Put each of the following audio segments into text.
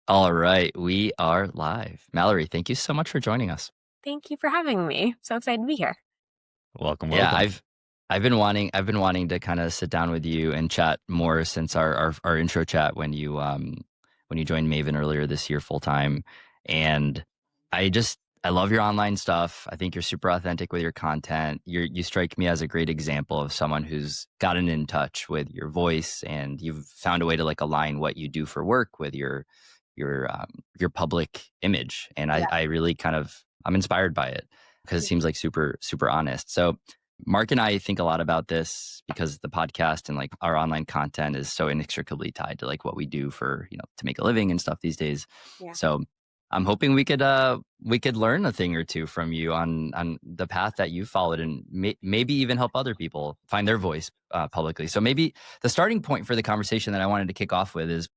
All right, we are live. Mallory, thank you so much for joining us. Thank you for having me. So excited to be here. Welcome, Yeah, welcome. I've been wanting to kind of sit down with you and chat more since our intro chat when you joined Maven earlier this year full time. And I love your online stuff. I think you're super authentic with your content. You strike me as a great example of someone who's gotten in touch with your voice, and you've found a way to like align what you do for work with your public image. And Yeah. I really I'm inspired by it because it seems like super honest. So Marc and I think a lot about this because the podcast and like our online content is so inextricably tied to like what we do for, to make a living and stuff these days. Yeah. So I'm hoping we could learn a thing or two from you on the path that you followed, and maybe even help other people find their voice publicly. So maybe the starting point for the conversation that I wanted to kick off with is,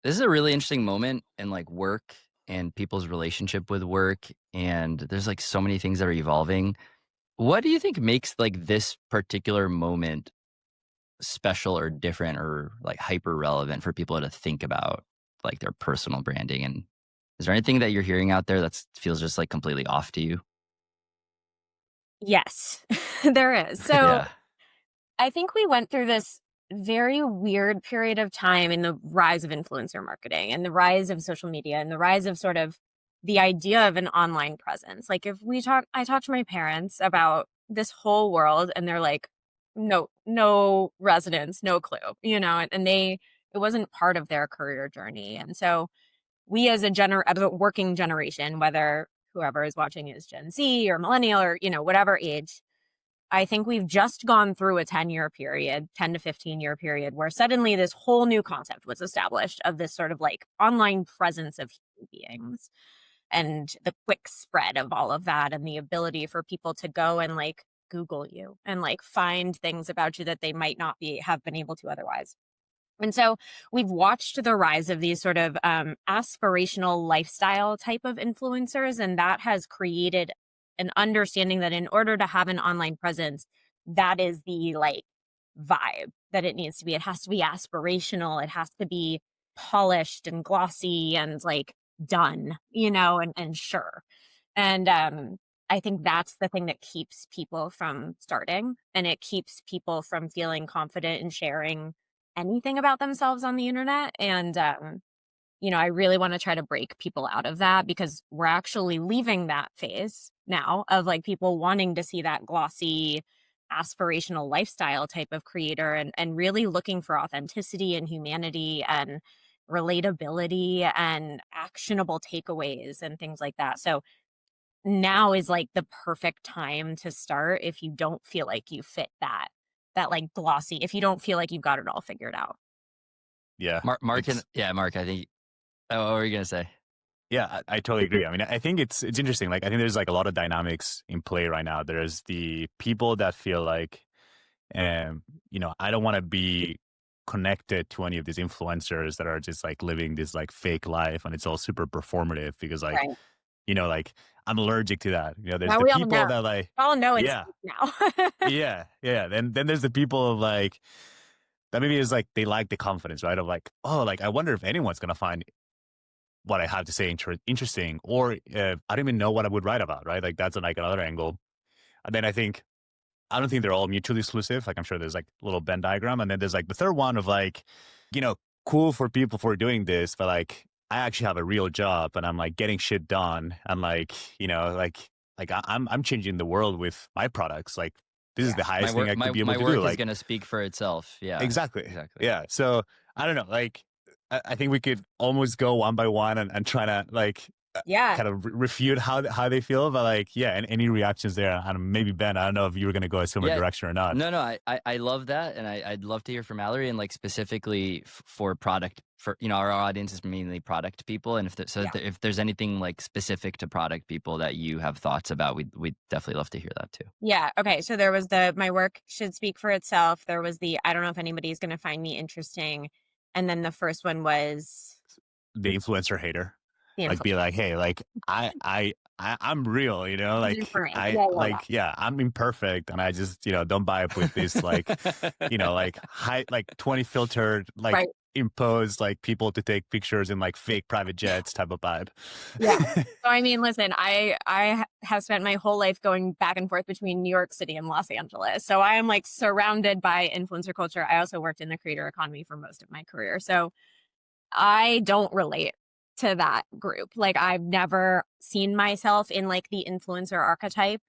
this is a really interesting moment in like work and people's relationship with work, and there's like so many things that are evolving. What do you think makes like this particular moment special or different or like hyper relevant for people to think about like their personal branding? And is there anything that you're hearing out there that feels just like completely off to you? Yes, there is. So Yeah. I think we went through this very weird period of time in the rise of influencer marketing and the rise of social media and the rise of sort of the idea of an online presence. Like I talk to my parents about this whole world and they're like, no resonance, no clue, and it wasn't part of their career journey. And so we as a working generation, whether whoever is watching is Gen Z or millennial or, whatever age, I think we've just gone through a 10-year period, 10 to 15-year period, where suddenly this whole new concept was established of this sort of like online presence of human beings and the quick spread of all of that and the ability for people to go and like Google you and like find things about you that they might not have been able to otherwise. And so we've watched the rise of these sort of aspirational lifestyle type of influencers, and that has created an understanding that in order to have an online presence, that is the like vibe that it needs to be. It has to be aspirational. It has to be polished and glossy and like done, and sure. And I think that's the thing that keeps people from starting, and it keeps people from feeling confident in sharing anything about themselves on the internet. And, I really want to try to break people out of that because we're actually leaving that phase now of like people wanting to see that glossy, aspirational lifestyle type of creator and really looking for authenticity and humanity and relatability and actionable takeaways and things like that. So now is like the perfect time to start if you don't feel like you fit that like glossy, if you don't feel like you've got it all figured out. Yeah. Marc, I think, oh, what were you going to say? Yeah, I totally agree. I mean, I think it's interesting. Like, I think there's like a lot of dynamics in play right now. There's the people that feel like, I don't want to be connected to any of these influencers that are just like living this like fake life and it's all super performative because like, Right. like I'm allergic to that. There's Now the we all people know. that like, We all know it's yeah, now. yeah. Then there's the people of like, that maybe is like, they like the confidence, right? Of like, oh, like, I wonder if anyone's going to find what I have to say interesting, or I don't even know what I would write about, right? Like that's like another angle. And then I don't think they're all mutually exclusive. Like I'm sure there's like a little Venn diagram. And then there's like the third one of like, cool for people for doing this, but like I actually have a real job and I'm like getting shit done. And like, I'm changing the world with my products. Like this is the highest thing I could be able My to work do. is Like going to speak for itself. Yeah, exactly. exactly. Yeah. So I don't know. Like I think we could almost go one by one and try to like Yeah. kind of refute how they feel. But like, yeah, and any reactions there? And maybe Ben, I don't know if you were going to go a similar direction or not. No, I love that, and I'd love to hear from Mallory, and like specifically for product, for our audience is mainly product people, and if there's anything like specific to product people that you have thoughts about, we'd definitely love to hear that too. Yeah. Okay. So there was my work should speak for itself. There was I don't know if anybody's going to find me interesting. And then the first one was the influencer hater. the Like be like, hey, like I'm real, like I'm imperfect and I just, don't buy up with this like, like high, like 20 filtered, like right. impose like people to take pictures in like fake private jets type of vibe. Yeah. So I mean, listen, I have spent my whole life going back and forth between New York City and Los Angeles. So I am like surrounded by influencer culture. I also worked in the creator economy for most of my career. So I don't relate to that group. Like I've never seen myself in like the influencer archetype.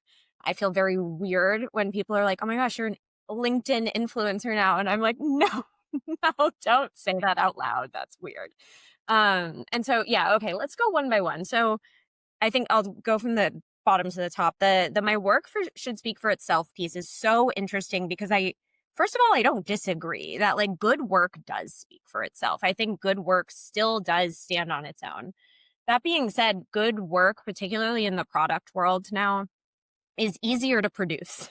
I feel very weird when people are like, "Oh my gosh, you're an LinkedIn influencer now." And I'm like, "No, no, don't say that out loud. That's weird." And so yeah, okay, let's go one by one. So I think I'll go from the bottom to the top. The my work should speak for itself piece is so interesting because first of all, I don't disagree that like good work does speak for itself. I think good work still does stand on its own. That being said, good work, particularly in the product world now, is easier to produce.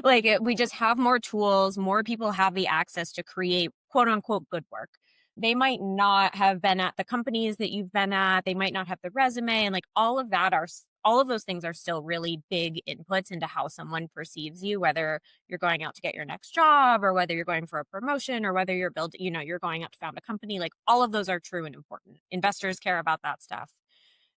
We just have more tools, more people have the access to create quote unquote good work. They might not have been at the companies that you've been at. They might not have the resume, and like all of those things are still really big inputs into how someone perceives you, whether you're going out to get your next job or whether you're going for a promotion or whether you're going out to found a company. Like all of those are true and important. Investors care about that stuff.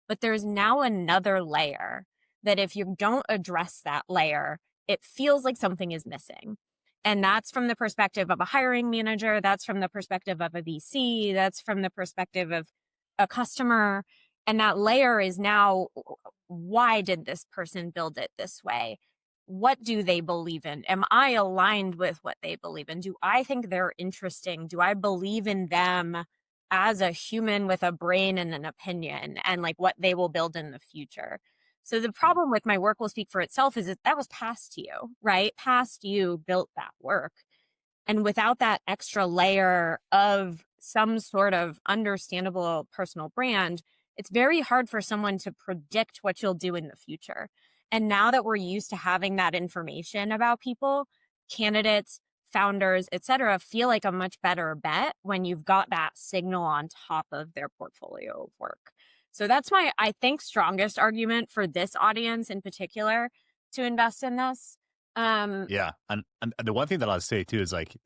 But there's now another layer that if you don't address that layer, it feels like something is missing. And that's from the perspective of a hiring manager. That's from the perspective of a VC. That's from the perspective of a customer. And that layer is now, why did this person build it this way? What do they believe in? Am I aligned with what they believe in? Do I think they're interesting? Do I believe in them as a human with a brain and an opinion and like what they will build in the future? So the problem with my work will speak for itself is that was past you, right? Past you built that work. And without that extra layer of some sort of understandable personal brand, it's very hard for someone to predict what you'll do in the future. And now that we're used to having that information about people, candidates, founders, et cetera, feel like a much better bet when you've got that signal on top of their portfolio of work. So that's my, I think, strongest argument for this audience in particular to invest in this. Yeah. And the one thing that I'll say too is like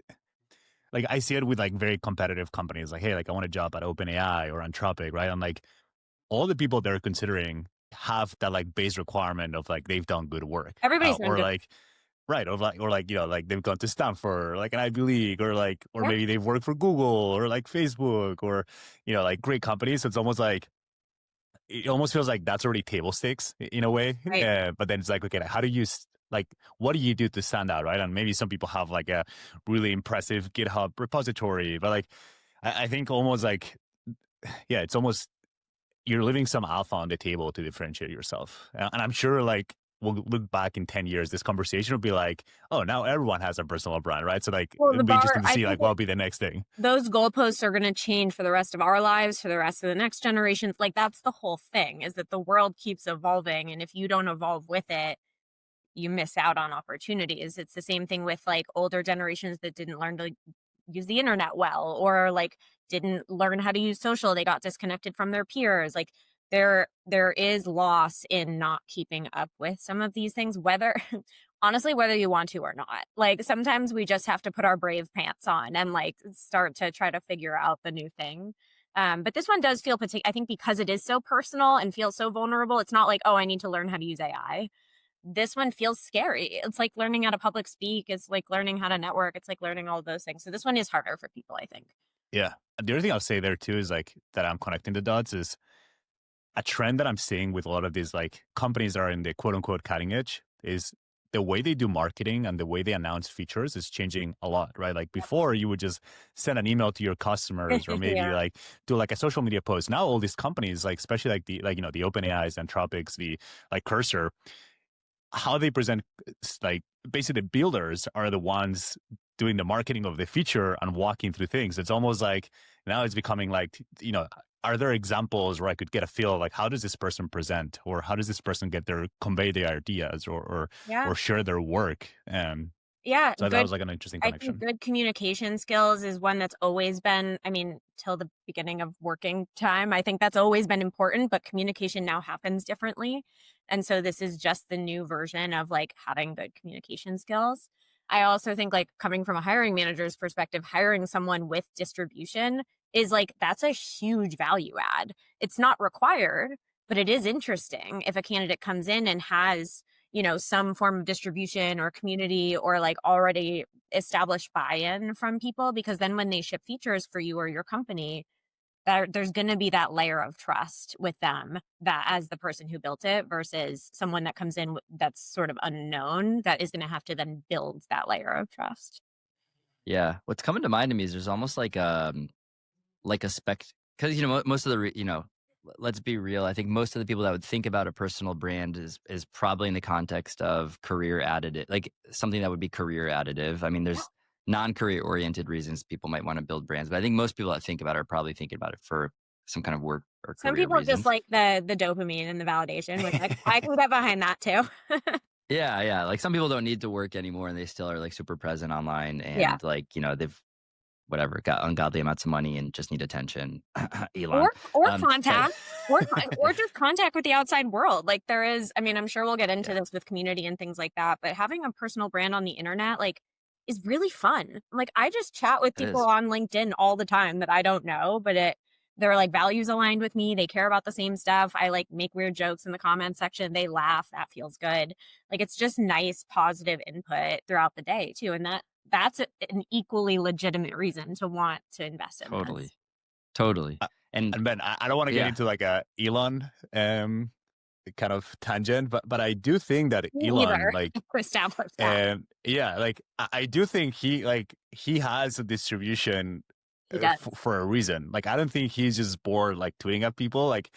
I see it with like very competitive companies. Like, hey, like I want a job at OpenAI or Anthropic, right? I'm like, all the people they're considering have that like base requirement of like they've done good work. Everybody's done or good. like right, or like like they've gone to Stanford, like an Ivy League, or like or Yeah. maybe they've worked for Google or like Facebook or like great companies. So it's almost like it almost feels like that's already table stakes in a way. Right. But then it's like, okay, how do you like what do you do to stand out, right? And maybe some people have like a really impressive GitHub repository, but like I think almost like yeah, it's almost you're leaving some alpha on the table to differentiate yourself. And I'm sure like we'll look back in 10 years, this conversation will be like, oh, now everyone has a personal brand, right? So like Well, it'll the be bar, interesting to I see think like what'll be the next thing. those goalposts are going to change for the rest of our lives, for the rest of the next generations. Like that's the whole thing, is that the world keeps evolving. And if you don't evolve with it, you miss out on opportunities. It's the same thing with like older generations that didn't learn to use the internet well, or like didn't learn how to use social. They got disconnected from their peers. Like there is loss in not keeping up with some of these things, whether honestly, whether you want to or not. Like sometimes we just have to put our brave pants on and like start to try to figure out the new thing. But this one does feel I think because it is so personal and feels so vulnerable, it's not like, oh, I need to learn how to use AI. This one feels scary. It's like learning how to public speak. It's like learning how to network. It's like learning all of those things. So this one is harder for people, I think. Yeah. The other thing I'll say there too is like that I'm connecting the dots is a trend that I'm seeing with a lot of these like companies that are in the quote unquote cutting edge is the way they do marketing and the way they announce features is changing a lot, right? Like before you would just send an email to your customers or maybe Yeah. like do like a social media post. Now all these companies, like especially like the the OpenAIs, Anthropics, the like Cursor, how they present like basically the builders are the ones doing the marketing of the feature and walking through things. It's almost like now it's becoming like, are there examples where I could get a feel of like how does this person present or how does this person get their convey their ideas Yeah. or share their work? Yeah. So that Good. was like an interesting I think connection. good communication skills is one that's always been, I mean, till the beginning of working time, I think that's always been important, but communication now happens differently. And so this is just the new version of like having good communication skills. I also think like coming from a hiring manager's perspective, hiring someone with distribution is like, that's a huge value add. It's not required, but it is interesting if a candidate comes in and has, you know, some form of distribution or community or like already established buy-in from people, because then when they ship features for you or your company, there's going to be that layer of trust with them, that as the person who built it versus someone that comes in that's sort of unknown, that is going to have to then build that layer of trust. Yeah. What's coming to mind to me is there's almost like a spec, because you know most of the let's be real. I think most of the people that would think about a personal brand is probably in the context of career additive, like something that would be career additive. I mean, there's non-career oriented reasons people might want to build brands, but I think most people that think about it are probably thinking about it for some kind of work or Some career people just reasons. like the dopamine and the validation, which I can get behind that too. Yeah. Like some people don't need to work anymore and they still are like super present online Yeah. and like, they've whatever, got ungodly amounts of money and just need attention. Elon. Or Um, contact or just contact with the outside world. Like there is, I mean, I'm sure we'll get into Yeah. this with community and things like that, but having a personal brand on the internet like is really fun. Like I just chat with It people is. on LinkedIn all the time that I don't know, but they're like values aligned with me. They care about the same stuff. I like make weird jokes in the comment section. They laugh. That feels good. Like it's just nice, positive input throughout the day too. And that's an equally legitimate reason to want to invest in this. Totally. And And Ben, I don't want to get yeah, into like a Elon kind of tangent, but I do think that Me Elon either. like Establish that. yeah, like I do think he has a distribution He does. for a reason. Like I don't think he's just bored like tweeting at people. Like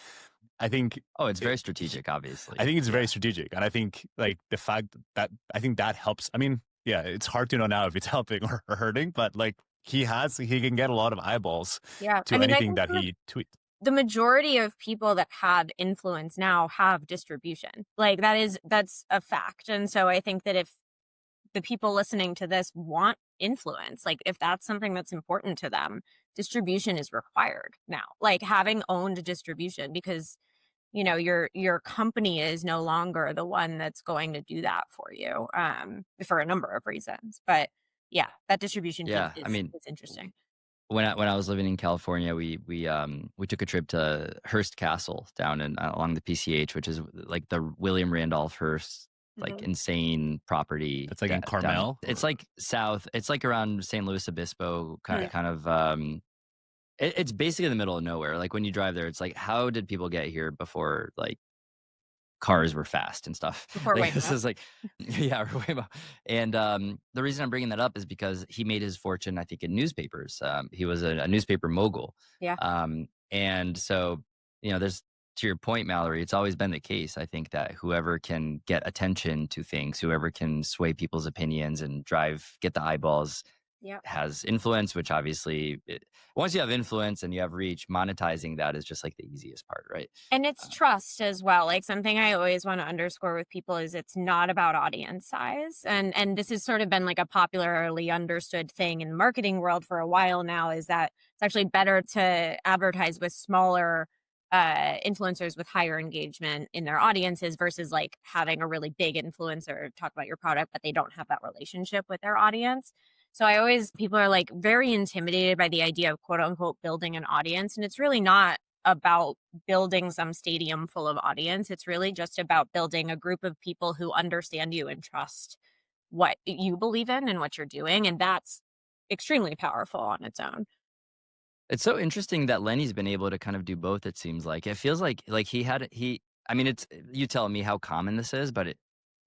I think it's very strategic, obviously. I think it's very strategic, and I think like the fact that I think that helps. I mean, yeah, it's hard to know now if it's helping or hurting, but like he can get a lot of eyeballs Yeah. to I mean, I anything think that he tweets. the majority of people that have influence now have distribution. Like that's a fact. And so I think that if the people listening to this want influence, like if that's something that's important to them, distribution is required now. Like having owned distribution, because you know your company is no longer the one that's going to do that for you, for a number of reasons. But yeah, that distribution piece Yeah, I mean, is interesting. when I was living in California, we took a trip to Hearst Castle down along the PCH, which is like the William Randolph Hearst, like Mhm. insane property. That's like in down. Carmel. It's like south. It's like around San Luis Obispo, Yeah. kind of. It's basically in the middle of nowhere. Like when you drive there, it's like, how did people get here before like cars were fast and stuff? Before Like this Waymo. is like, yeah, Waymo. And the reason I'm bringing that up is because he made his fortune, I think, in newspapers. He was a newspaper mogul. Yeah. And so, there's, to your point, Mallory, it's always been the case. I think that whoever can get attention to things, whoever can sway people's opinions and get the eyeballs, Yeah. has influence, which obviously once you have influence and you have reach, monetizing that is just like the easiest part, right? And it's trust as well. Like something I always want to underscore with people is it's not about audience size. And this has sort of been like a popularly understood thing in the marketing world for a while now, is that it's actually better to advertise with smaller influencers with higher engagement in their audiences versus like having a really big influencer talk about your product, but they don't have that relationship with their audience. So people are like very intimidated by the idea of quote unquote building an audience. And it's really not about building some stadium full of audience. It's really just about building a group of people who understand you and trust what you believe in and what you're doing. And that's extremely powerful on its own. It's so interesting that Lenny's been able to kind of do both. It seems like it feels like I mean, it's, you tell me how common this is, but it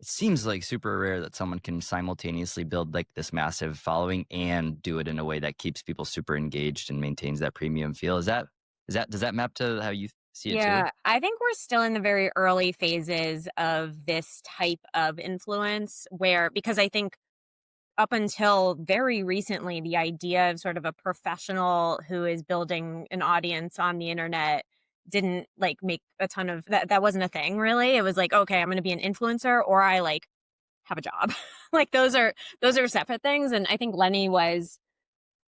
seems like super rare that someone can simultaneously build like this massive following and do it in a way that keeps people super engaged and maintains that premium feel. Does that map to how you see it Yeah, too? I think we're still in the very early phases of this type of influence because I think up until very recently, the idea of sort of a professional who is building an audience on the internet didn't like make a ton of that wasn't a thing really. It was like, okay, I'm going to be an influencer or I like have a job. Like those are separate things. And I think Lenny was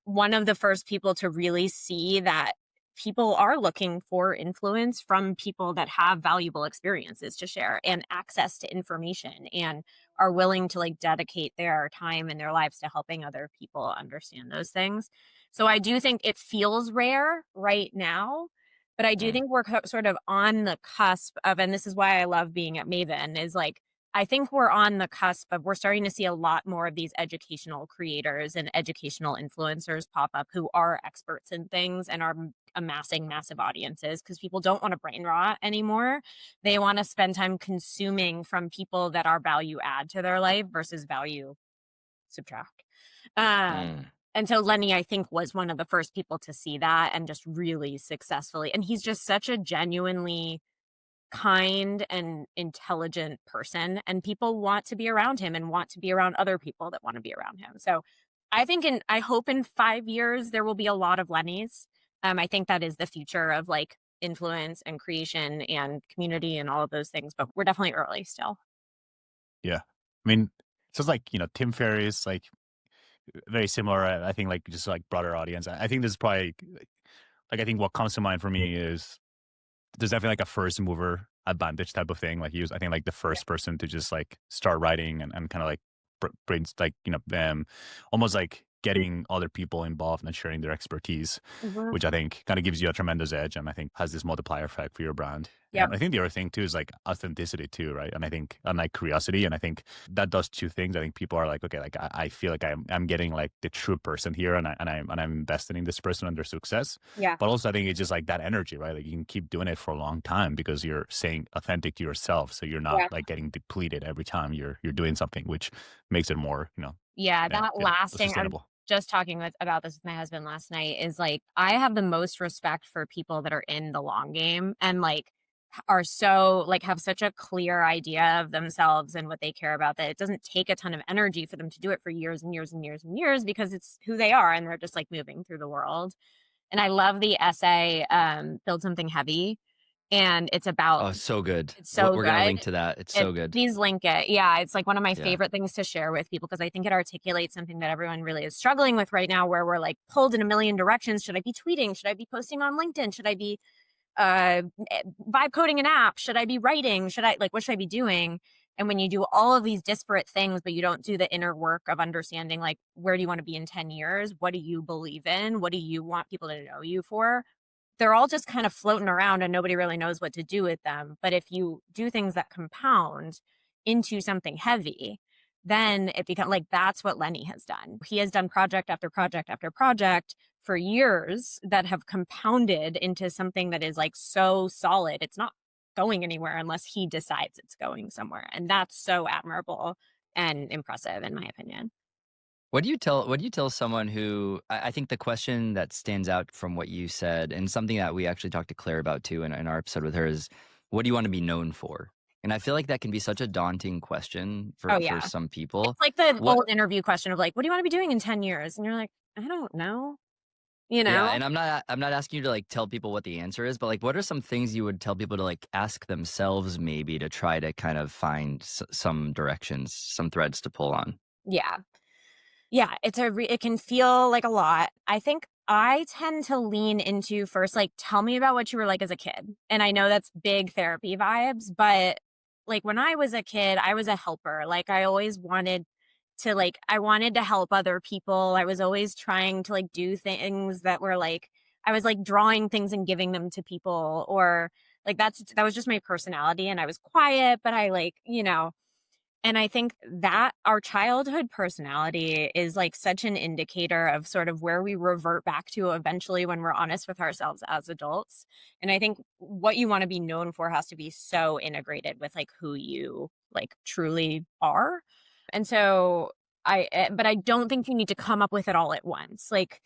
one of the first people to really see that people are looking for influence from people that have valuable experiences to share and access to information and are willing to like dedicate their time and their lives to helping other people understand those things. So I do think it feels rare right now, but I do think we're sort of on the cusp of, and this is why I love being at Maven, is like, I think we're on the cusp of, we're starting to see a lot more of these educational creators and educational influencers pop up who are experts in things and are amassing massive audiences, because people don't want to brain rot anymore. They want to spend time consuming from people that are value add to their life versus value subtract. And so Lenny, I think, was one of the first people to see that and just really successfully. And he's just such a genuinely kind and intelligent person. And people want to be around him and want to be around other people that want to be around him. So I hope in 5 years there will be a lot of Lennys. I think that is the future of like influence and creation and community and all of those things. But we're definitely early still. Yeah. I mean, so it's like, Tim Ferriss, like very similar. I think like just like broader audience. I think this is probably like I think what comes to mind for me is there's definitely like a first mover advantage type of thing. Like he was, I think, like the first person to just like start writing and kind of like brings like almost like getting other people involved and sharing their expertise, which I think kind of gives you a tremendous edge, and I think has this multiplier effect for your brand. Yep. And I think the other thing too is like authenticity too, right? And I think, and like curiosity, and I think that does two things. I think people are like, okay, like I feel like I'm getting like the true person here, and I'm investing in this person and their success. Yeah. But also I think it's just like that energy, right? Like you can keep doing it for a long time because you're staying authentic to yourself, so you're not like getting depleted every time you're doing something, which makes it more, that lasting. sustainable. Just talking about this with my husband last night, is like, I have the most respect for people that are in the long game and like are so like have such a clear idea of themselves and what they care about, that it doesn't take a ton of energy for them to do it for years and years and years and years, because it's who they are and they're just like moving through the world. And I love the essay, Build Something Heavy. And it's about, so good. it's so We're good. gonna link to that. It's so good. Please link it. Yeah, it's like one of my favorite things to share with people, because I think it articulates something that everyone really is struggling with right now, where we're like pulled in a million directions. Should I be tweeting? Should I be posting on LinkedIn? Should I be vibe coding an app? Should I be writing? What should I be doing? And when you do all of these disparate things, but you don't do the inner work of understanding, like, where do you want to be in 10 years? What do you believe in? What do you want people to know you for? They're all just kind of floating around and nobody really knows what to do with them. But if you do things that compound into something heavy, then it becomes like, that's what Lenny has done. He has done project after project after project for years that have compounded into something that is like so solid. It's not going anywhere unless he decides it's going somewhere. And that's so admirable and impressive, in my opinion. What do you tell someone who, I think the question that stands out from what you said, and something that we actually talked to Claire about too in our episode with her, is what do you want to be known for? And I feel like that can be such a daunting question for some people. It's like the old interview question of like, what do you want to be doing in 10 years? And you're like, I don't know. Yeah, and I'm not asking you to like tell people what the answer is, but like, what are some things you would tell people to like ask themselves, maybe, to try to kind of find some directions, some threads to pull on? Yeah, it can feel like a lot. I think I tend to lean into first, like, tell me about what you were like as a kid. And I know that's big therapy vibes, but like when I was a kid, I was a helper. Like I always wanted I wanted to help other people. I was always trying to like do things that were like, I was like drawing things and giving them to people, or like that was just my personality. And I was quiet, but I and I think that our childhood personality is like such an indicator of sort of where we revert back to eventually when we're honest with ourselves as adults. And I think what you want to be known for has to be so integrated with like who you like truly are. And so but I don't think you need to come up with it all at once. Like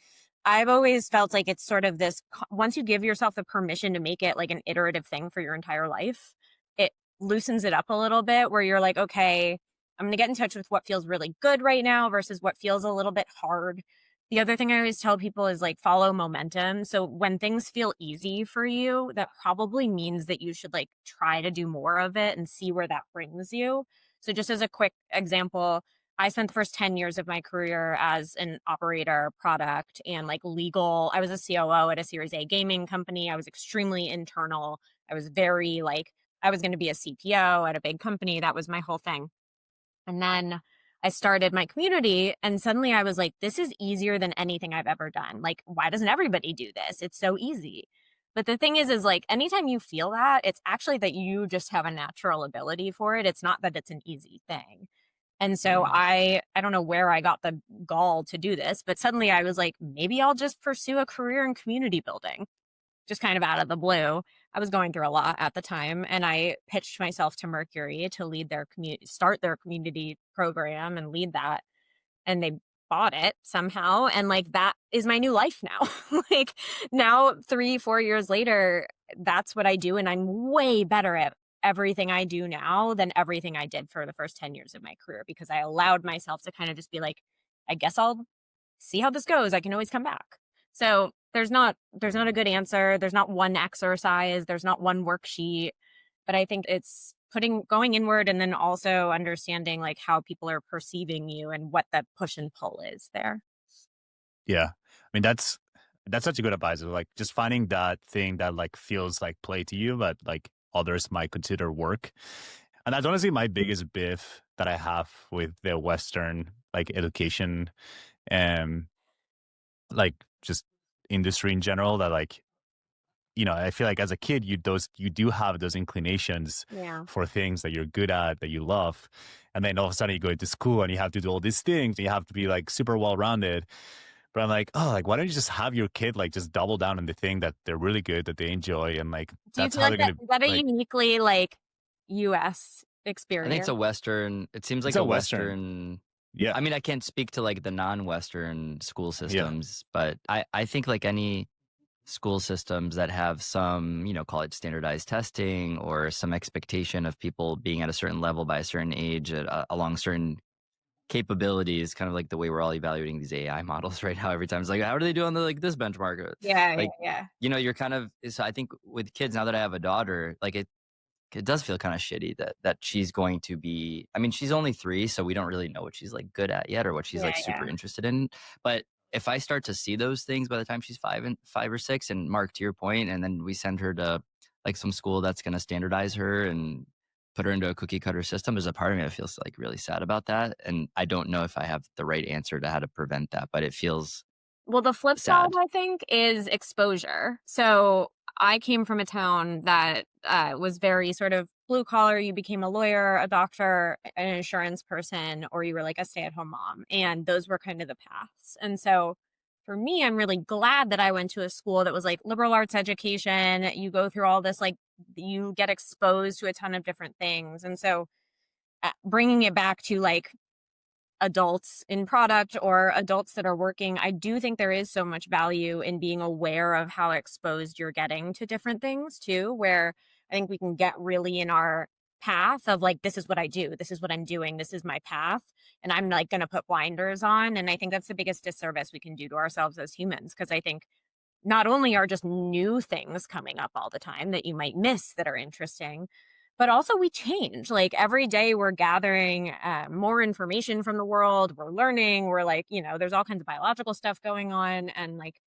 I've always felt like it's sort of this, once you give yourself the permission to make it like an iterative thing for your entire life, it loosens it up a little bit, where you're like, okay, I'm going to get in touch with what feels really good right now versus what feels a little bit hard. The other thing I always tell people is like follow momentum. So when things feel easy for you, that probably means that you should like try to do more of it and see where that brings you. So just as a quick example, I spent the first 10 years of my career as an operator, product, and like legal. I was a COO at a Series A gaming company. I was extremely internal. I was very like, I was going to be a CPO at a big company. That was my whole thing. And then I started my community, and suddenly I was like, this is easier than anything I've ever done. Like, why doesn't everybody do this? It's so easy. But the thing is like, anytime you feel that, it's actually that you just have a natural ability for it. It's not that it's an easy thing. And so I don't know where I got the gall to do this, but suddenly I was like, maybe I'll just pursue a career in community building, just kind of out of the blue. I was going through a lot at the time, and I pitched myself to Mercury to lead their community, start their community program and lead that. And they bought it somehow. And like, that is my new life now. Like now, 3-4 years later, that's what I do. And I'm way better at everything I do now than everything I did for the first 10 years of my career, because I allowed myself to kind of just be like, I guess I'll see how this goes. I can always come back. So there's not a good answer. There's not one exercise. There's not one worksheet. But I think it's going inward, and then also understanding like how people are perceiving you and what that push and pull is there. Yeah. I mean, that's such a good advice. Like just finding that thing that like feels like play to you, but like others might consider work. And that's honestly my biggest beef that I have with the Western like education and like just industry in general, that like, you know, I feel like as a kid, you do have those inclinations Yeah. for things that you're good at, that you love. And then all of a sudden you go into school and you have to do all these things and you have to be like super well rounded. But I'm like, oh, like, why don't you just have your kid like just double down on the thing that they're really good, that they enjoy, and like Do you that's feel how like they're that gonna is that a like. uniquely like US I experience? think it's a Western. It seems like It's a a Western. Western. Yeah. I mean, I can't speak to like the non-Western school Yeah. systems, but I think like any school systems that have some, you know, call it standardized testing or some expectation of people being at a certain level by a certain age along certain capabilities, kind of like the way we're all evaluating these AI models right now. Every time it's like, how do they do on the like this benchmark? Yeah. Like, you know, you're kind of. So I think with kids now that I have a daughter, like it does feel kind of shitty that she's going to be. I mean, she's only 3, so we don't really know what she's like good at yet or what she's like super interested in. But if I start to see those things by the time she's 5 or 6, and Marc, to your point, and then we send her to like some school that's going to standardize her and put her into a cookie cutter system, there's a part of me that feels like really sad about that. And I don't know if I have the right answer to how to prevent that, but it feels Well, the flip side, sad. I think, is exposure. So I came from a town that was very sort of blue collar. You became a lawyer, a doctor, an insurance person, or you were like a stay-at-home mom. And those were kind of the paths. And so for me, I'm really glad that I went to a school that was like liberal arts education. You go through all this, like you get exposed to a ton of different things. And so bringing it back to like adults in product or adults that are working, I do think there is so much value in being aware of how exposed you're getting to different things too, where I think we can get really in our path of like, this is what I do, this is what I'm doing, this is my path, and I'm like going to put blinders on. And I think that's the biggest disservice we can do to ourselves as humans, because I think not only are just new things coming up all the time that you might miss that are interesting, but also we change. Like every day we're gathering more information from the world. We're learning. We're like, you know, there's all kinds of biological stuff going on. And like,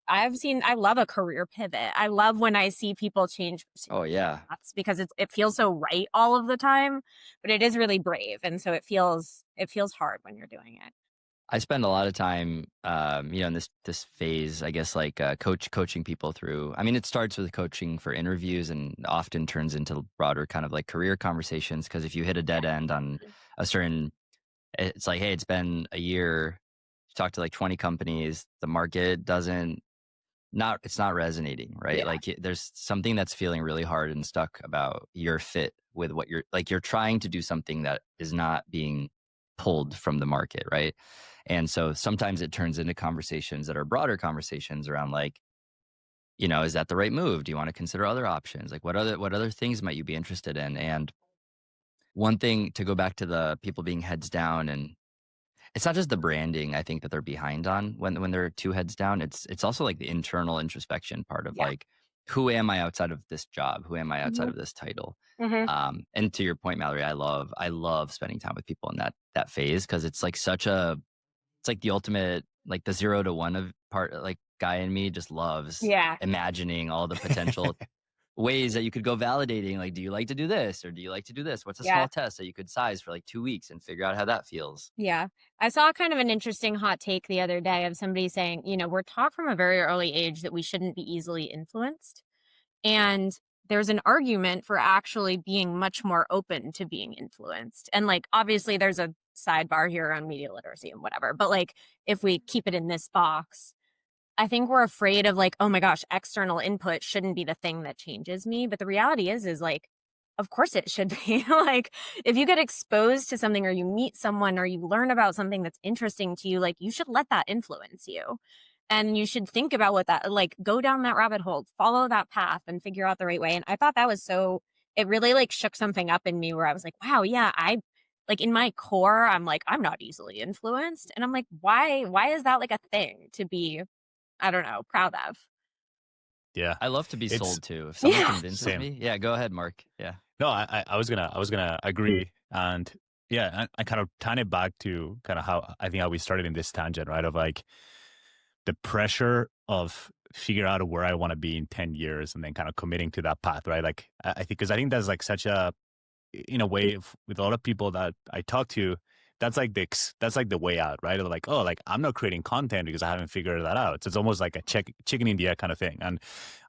I love a career pivot. I love when I see people change. Oh yeah. Paths, because it feels so right all of the time, but it is really brave. And so it feels hard when you're doing it. I spend a lot of time, you know, in this phase, I guess, like coaching people through. I mean, it starts with coaching for interviews and often turns into broader kind of like career conversations. Because if you hit a dead end on a certain, it's like, hey, it's been a year. You talk to like 20 companies, the market it's not resonating, right? Yeah. Like there's something that's feeling really hard and stuck about your fit with what you're trying to do something that is not being pulled from the market, right? And so sometimes it turns into conversations that are broader conversations around like, you know, is that the right move? Do you want to consider other options? Like what other things might you be interested in? And one thing, to go back to the people being heads down, and it's not just the branding I think that they're behind on when they're 2 heads down. It's also like the internal introspection part of like, who am I outside of this job? Who am I outside of this title? And to your point, Mallory, I love spending time with people in that phase, because it's like it's like the ultimate, like the 0 to 1 of part, like guy in me just loves imagining all the potential ways that you could go validating, like, do you like to do this or do you like to do this? What's a Yeah. small test that you could size for like 2 weeks and figure out how that feels? Yeah. I saw kind of an interesting hot take the other day of somebody saying, we're taught from a very early age that we shouldn't be easily influenced. And there's an argument for actually being much more open to being influenced. And like, obviously, there's a sidebar here on media literacy and whatever. But like, if we keep it in this box, I think we're afraid of like, oh my gosh, external input shouldn't be the thing that changes me. But the reality is like, of course it should be. Like, if you get exposed to something or you meet someone or you learn about something that's interesting to you, like, you should let that influence you. And you should think about what that, like, go down that rabbit hole, follow that path and figure out the right way. And I thought that was it really like shook something up in me where I was like, wow, yeah, like in my core, I'm like, I'm not easily influenced. And I'm like, why is that like a thing to be, I don't know, proud of? Yeah. I love to be It's- sold to. If someone Yeah. convinces Same. me, yeah, go ahead, Mark. Yeah. No, I was gonna agree, and yeah, I kind of tying it back to kind of how we started in this tangent, right? Of like the pressure of figure out where I want to be in 10 years and then kind of committing to that path, right? Like I think, because I think that's like such a, in a way, with a lot of people that I talk to, that's like the way out, right? They're like, oh, like I'm not creating content because I haven't figured that out. So it's almost like a chicken in the egg kind of thing. And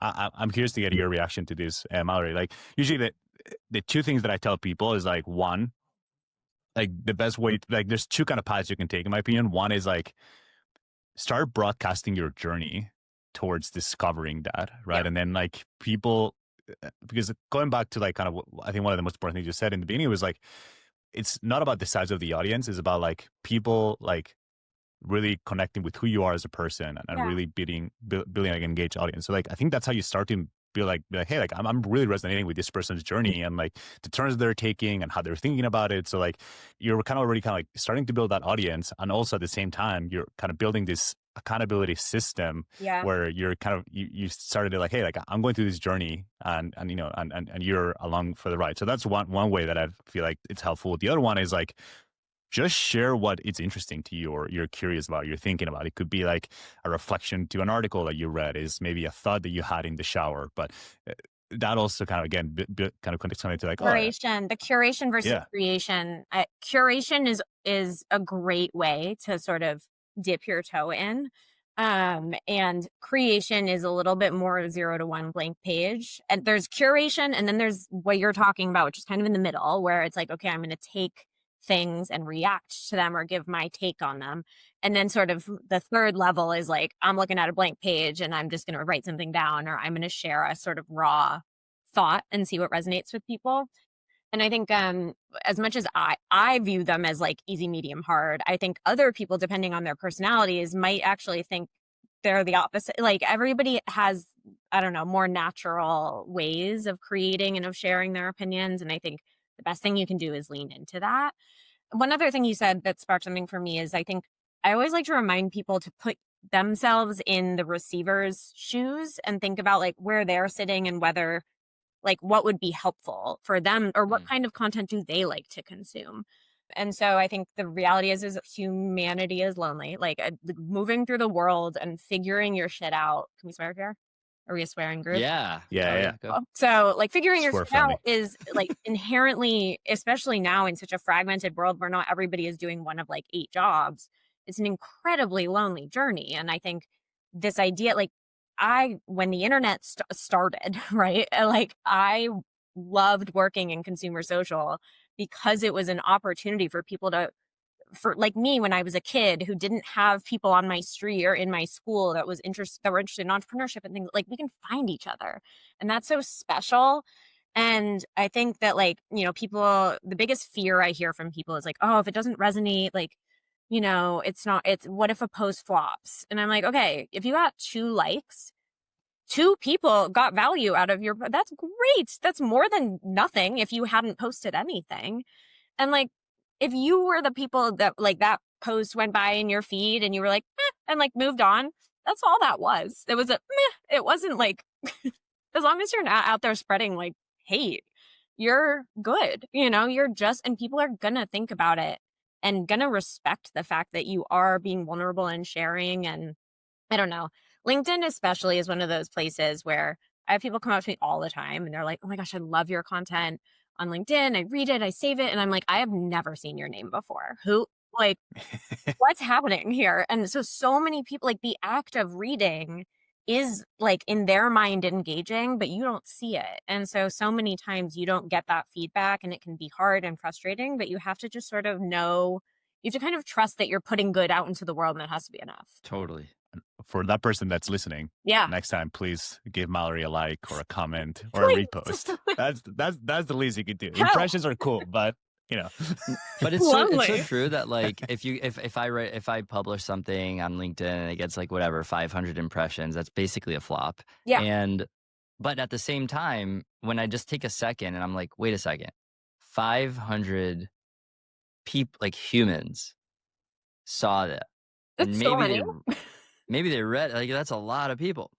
I'm curious to get your reaction to this, Mallory. Like usually the two things that I tell people is like, one, like the best way, like there's two kind of paths you can take, in my opinion. One is like start broadcasting your journey towards discovering that, right? Yeah. And then like people, because going back to like kind of, I think one of the most important things you said in the beginning was like, it's not about the size of the audience. It's about like people like really connecting with who you are as a person and Yeah. really building like an engaged audience. So like, I think that's how you start to be like, hey, like I'm really resonating with this person's journey and like the turns they're taking and how they're thinking about it. So like you're kind of already kind of like starting to build that audience. And also at the same time, you're kind of building this accountability system Yeah. where you're kind of, you started to like, hey, like I'm going through this journey and you're along for the ride. So that's one way that I feel like it's helpful. The other one is like, just share what it's interesting to you or you're curious about, you're thinking about. It could be like a reflection to an article that you read, is maybe a thought that you had in the shower. But that also kind of, again, kind of contextualized to like, Curation, the curation versus Yeah. creation. Curation is a great way to sort of dip your toe in. And creation is a little bit more 0 to 1 blank page. And there's curation, and then there's what you're talking about, which is kind of in the middle, where it's like, okay, I'm going to take things and react to them or give my take on them. And then sort of the third level is like, I'm looking at a blank page and I'm just going to write something down, or I'm going to share a sort of raw thought and see what resonates with people. And I think as much as I view them as like easy, medium, hard, I think other people, depending on their personalities, might actually think they're the opposite. Like everybody has, I don't know, more natural ways of creating and of sharing their opinions. And I think the best thing you can do is lean into that. One other thing you said that sparked something for me is I think I always like to remind people to put themselves in the receiver's shoes and think about like where they're sitting and whether like what would be helpful for them or what kind of content do they like to consume. And so I think the reality is humanity is lonely. Like moving through the world and figuring your shit out. Can we swear here? Are we a swearing group? Yeah. Yeah. Go. So like figuring your Swear shit out friendly. is like inherently, especially now in such a fragmented world where not everybody is doing one of like 8 jobs, it's an incredibly lonely journey. And I think this idea, like when the internet started, right? Like I loved working in consumer social because it was an opportunity for people for like me when I was a kid who didn't have people on my street or in my school that were interested in entrepreneurship and things, like we can find each other. And that's so special. And I think that like, people, the biggest fear I hear from people is like, oh, if it doesn't resonate, like, it's what if a post flops? And I'm like, okay, if you got 2 likes, 2 people got value out of that's great. That's more than nothing if you hadn't posted anything. And like, if you were the people that like that post went by in your feed and you were like, and like moved on, that's all that was. It was it wasn't like, as long as you're not out there spreading like hate, you're good. And people are gonna think about it and gonna respect the fact that you are being vulnerable and sharing. And I don't know, LinkedIn especially is one of those places where I have people come up to me all the time and they're like, oh my gosh, I love your content on LinkedIn. I read it, I save it. And I'm like, I have never seen your name before. Who, like, what's happening here? And so many people, like, the act of reading is like in their mind engaging, but you don't see it. And so many times you don't get that feedback and it can be hard and frustrating, but you have to just sort of know, you have to kind of trust that you're putting good out into the world and it has to be enough. Totally. For that person that's listening, Yeah. next time, please give Mallory a like or a comment or Please. a repost. That's the least you could do. Impressions are cool, but you know. But it's so Lovely. true that like if I publish something on LinkedIn and it gets like whatever 500 impressions, that's basically a flop. Yeah. But at the same time, when I just take a second and I'm like, wait a second, 500 people, like humans, saw that, and It's so many. maybe they read, like, that's a lot of people.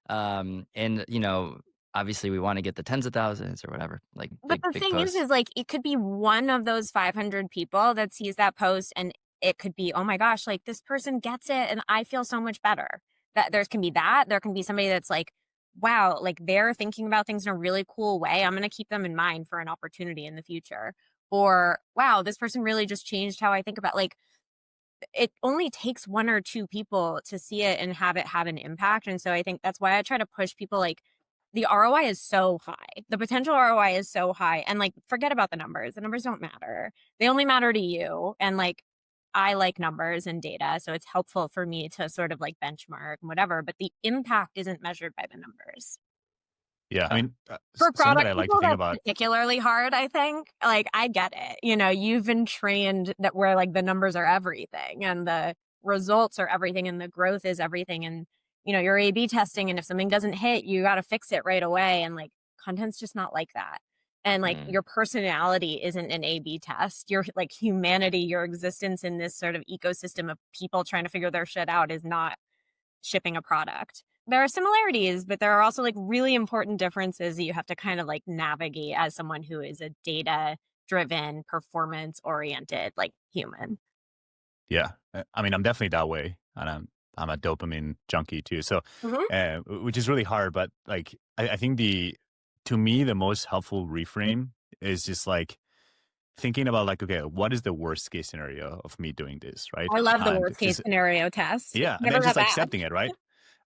And you know, obviously we want to get the tens of thousands or whatever, like But the big thing posts. is like, it could be one of those 500 people that sees that post and it could be, oh my gosh, like this person gets it and I feel so much better. That there can be that. There can be somebody that's like, wow, like they're thinking about things in a really cool way. I'm going to keep them in mind for an opportunity in the future. Or, wow, this person really just changed how I think about, like, it only takes one or two people to see it and have it have an impact. And so I think that's why I try to push people, like, the ROI is so high. The potential ROI is so high. And like, forget about the numbers. The numbers don't matter. They only matter to you. And like, I like numbers and data. So it's helpful for me to sort of like benchmark and whatever, but the impact isn't measured by the numbers. Yeah, I mean, For something that product I like to people, think that's about. particularly hard, I think. Like, I get it. You know, you've been trained that where like the numbers are everything and the results are everything and the growth is everything. And, you know, you're A/B testing. And if something doesn't hit, you got to fix it right away. And like, content's just not like that. And like, your personality isn't an A/B test. Your like humanity, your existence in this sort of ecosystem of people trying to figure their shit out is not shipping a product. There are similarities, but there are also like really important differences that you have to kind of like navigate as someone who is a data driven, performance oriented, like human. Yeah, I mean, I'm definitely that way, and I'm a dopamine junkie too. So, which is really hard, but like I think to me the most helpful reframe is just like thinking about like, okay, what is the worst case scenario of me doing this, right? I love the And worst case scenario test. yeah, and Never then got just bad. accepting it, right?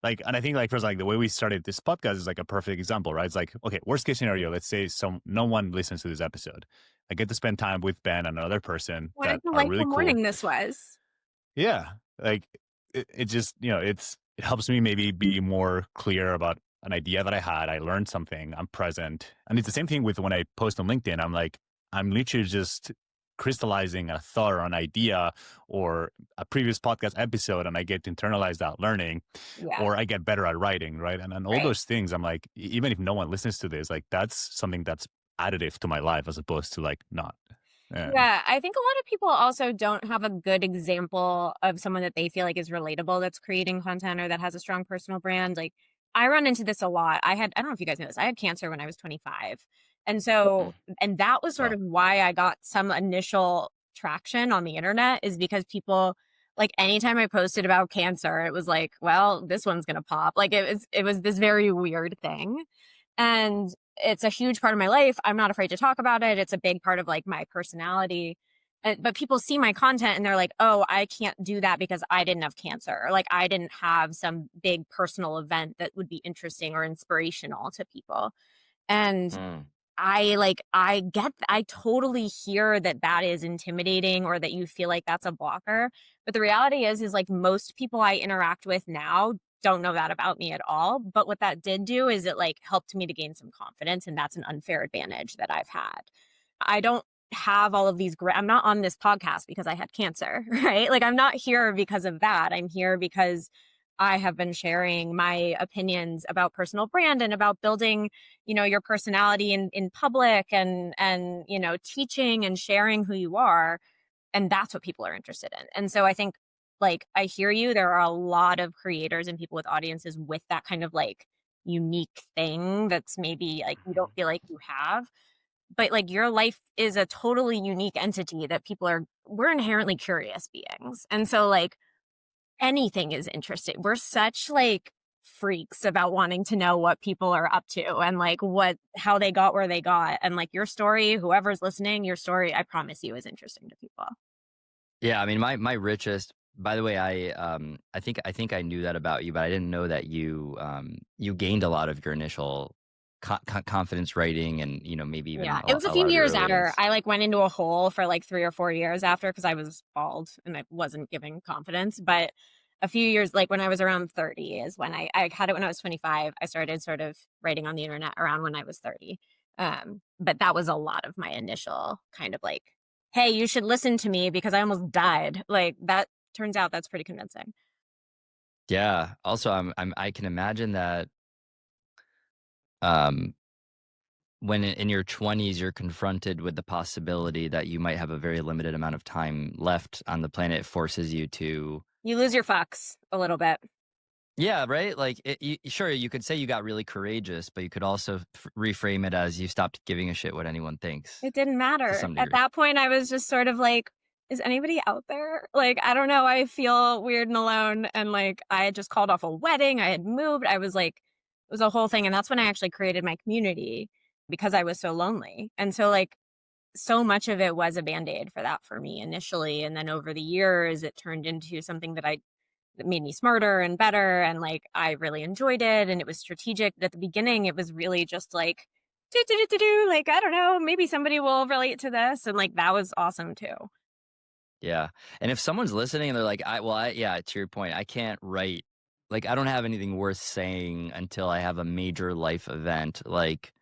Like, and I think like first, like the way we started this podcast is like a perfect example, right? It's like, okay, worst case scenario, let's say no one listens to this episode. I get to spend time with Ben and another person What a that are really delightful cool. morning this was. Yeah, like it just, you know, it helps me maybe be more clear about an idea that I had. I learned something. I'm present, and it's the same thing with when I post on LinkedIn. I'm like, I'm literally just crystallizing a thought or an idea or a previous podcast episode, and I get to internalize that learning, Yeah. or I get better at writing, right? And all Right. those things, I'm like, even if no one listens to this, like that's something that's additive to my life as opposed to like not. Yeah, I think a lot of people also don't have a good example of someone that they feel like is relatable that's creating content or that has a strong personal brand. Like, I run into this a lot. I don't know if you guys know this, I had cancer when I was 25. And so, and that was sort Wow. of why I got some initial traction on the internet, is because people, like, anytime I posted about cancer, it was like, well, this one's gonna pop. Like, it was this very weird thing. And it's a huge part of my life. I'm not afraid to talk about it. It's a big part of like my personality. But people see my content and they're like, oh, I can't do that because I didn't have cancer. Or like, I didn't have some big personal event that would be interesting or inspirational to people. And I totally hear that that is intimidating or that you feel like that's a blocker. But the reality is like most people I interact with now don't know that about me at all. But what that did do is it like helped me to gain some confidence. And that's an unfair advantage that I've had. I don't have all of these I'm not on this podcast because I had cancer, right? Like, I'm not here because of that. I'm here because I have been sharing my opinions about personal brand and about building, you know, your personality in public and, you know, teaching and sharing who you are. And that's what people are interested in. And so I think, like, I hear you. There are a lot of creators and people with audiences with that kind of like unique thing that's maybe like you don't feel like you have. But like, your life is a totally unique entity that we're inherently curious beings. And so like anything is interesting. We're such like freaks about wanting to know what people are up to and like how they got where they got. And like your story, whoever's listening, your story, I promise you, is interesting to people. Yeah, I mean, my richest. By the way, I think I knew that about you, but I didn't know that you gained a lot of your initial confidence writing, and maybe even Yeah, it was a a few lot of your years early after. wins. I like went into a hole for like 3 or 4 years after because I was bald and I wasn't giving confidence. But a few years, like when I was around 30 is when I had it when I was 25. I started sort of writing on the internet around when I was 30. But that was a lot of my initial kind of like, hey, you should listen to me because I almost died. Like that turns out that's pretty convincing. Yeah. Also, I can imagine that um, when in your 20s you're confronted with the possibility that you might have a very limited amount of time left on the planet, it forces you to. You lose your fucks a little bit. Yeah, right. Like, sure, you could say you got really courageous, but you could also reframe it as you stopped giving a shit what anyone thinks. It didn't To matter. some At degree. that point, I was just sort of like, is anybody out there? Like, I don't know. I feel weird and alone. And like, I had just called off a wedding. I had moved. I was like, it was a whole thing. And that's when I actually created my community because I was so lonely. And so, like, so much of it was a band-aid for that for me initially. And then over the years, it turned into something that made me smarter and better. And like, I really enjoyed it. And it was strategic. But at the beginning, it was really just like, like, I don't know, maybe somebody will relate to this. And like, that was awesome too. Yeah. And if someone's listening and they're like, yeah, to your point, I can't write. Like, I don't have anything worth saying until I have a major life event, like,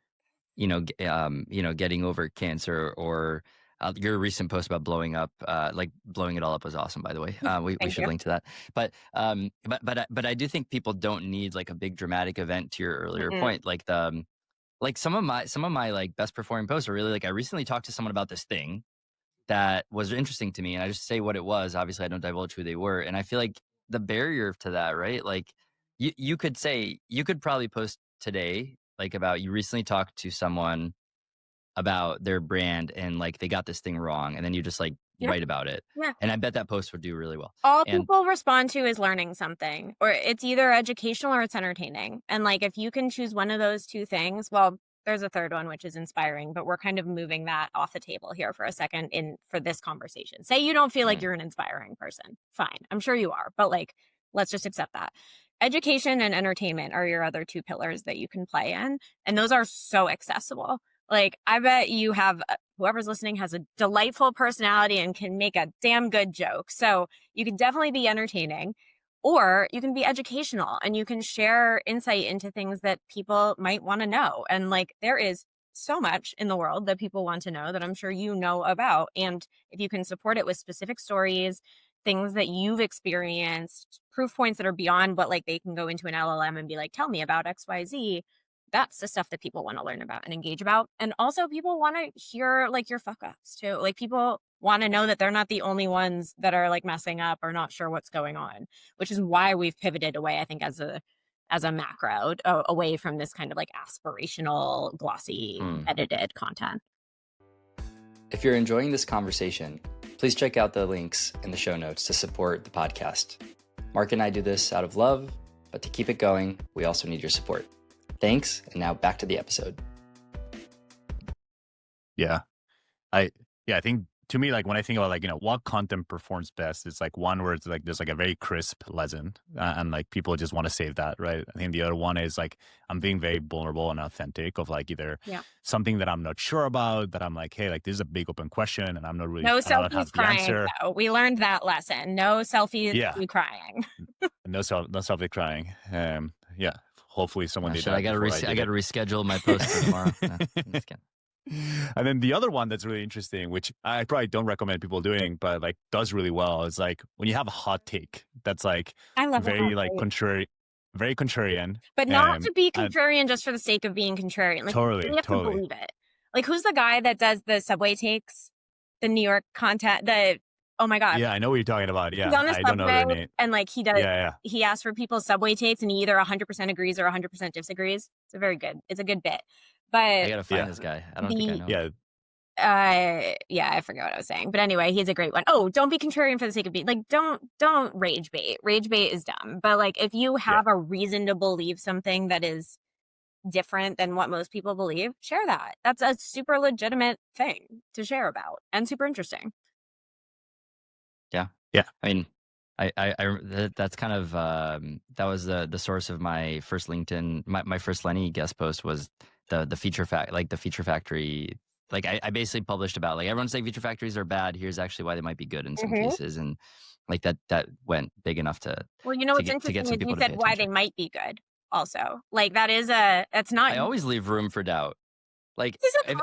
getting over cancer, or your recent post about blowing up, like blowing it all up was awesome, by the way. We Thank should you. link to that. But I do think people don't need like a big dramatic event, to your earlier Mm-mm. point. Like some of my like best performing posts are really like, I recently talked to someone about this thing that was interesting to me, and I just say what it was. Obviously, I don't divulge who they were, and I feel like the barrier to that, right? Like, you could probably post today like about you recently talked to someone about their brand and like they got this thing wrong, and then you just like Yeah. write about it, Yeah. and I bet that post would do really well. All And people respond to is learning something, or it's either educational or it's entertaining. And like, if you can choose one of those two things, well, there's a third one, which is inspiring, but we're kind of moving that off the table here for a second for this conversation. Say you don't feel like you're an inspiring person. Fine. I'm sure you are, but like, let's just accept that. Education and entertainment are your other two pillars that you can play in. And those are so accessible. Like, I bet you have whoever's listening has a delightful personality and can make a damn good joke. So you can definitely be entertaining, or you can be educational and you can share insight into things that people might want to know. And like, there is so much in the world that people want to know that I'm sure you know about. And if you can support it with specific stories, things that you've experienced, proof points that are beyond what like they can go into an LLM and be like, tell me about XYZ. That's the stuff that people want to learn about and engage about. And also people want to hear like your fuck ups too. Like, people want to know that they're not the only ones that are like messing up or not sure what's going on, which is why we've pivoted away, I think, as a macro, away from this kind of like aspirational, glossy, edited content. if you're enjoying this conversation, please check out the links in the show notes to support the podcast. Marc and I do this out of love, but to keep it going, we also need your support. Thanks, and now back to the episode. Yeah. I think, to me, like when I think about like, what content performs best, it's like one where it's like there's like a very crisp lesson, and like people just want to save that, right? I think the other one is like I'm being very vulnerable and authentic of like either something that I'm not sure about, that I'm like, hey, like this is a big open question and I'm not really No I don't have selfies the crying answer. though. We learned that lesson. No selfies you crying. No self crying. Yeah. Hopefully someone did that. I got to reschedule my post for tomorrow. No, I'm just kidding. And then the other one that's really interesting, which I probably don't recommend people doing, but like does really well, is like when you have a hot take that's like I love very like very contrarian, but not to be contrarian just for the sake of being contrarian. Like, you have to believe it. Like, who's the guy that does the subway takes, the New York content? Oh my god! Yeah, I know what you're talking about. Yeah, he's on the subway, I don't know their name. And like he does. He asks for people's subway takes, and he either 100% agrees or 100% disagrees. It's a good bit. But I gotta find this guy. I don't think I know. Yeah. Yeah, I forget what I was saying, but anyway, he's a great one. Oh, don't be contrarian for the sake of being like, don't rage bait. Rage bait is dumb. But like, if you have a reason to believe something that is different than what most people believe, share that. That's a super legitimate thing to share about and super interesting. Yeah. I mean, that's kind of that was the source of my first LinkedIn, my first Lenny guest post was the feature the feature factory. Like I basically published about like everyone's saying feature factories are bad. Here's actually why they might be good in some cases, and like that went big enough to. Well, you know what's get interesting some is people you to pay said why they attention. might be good. Also, like that's not. I always leave room for doubt. Like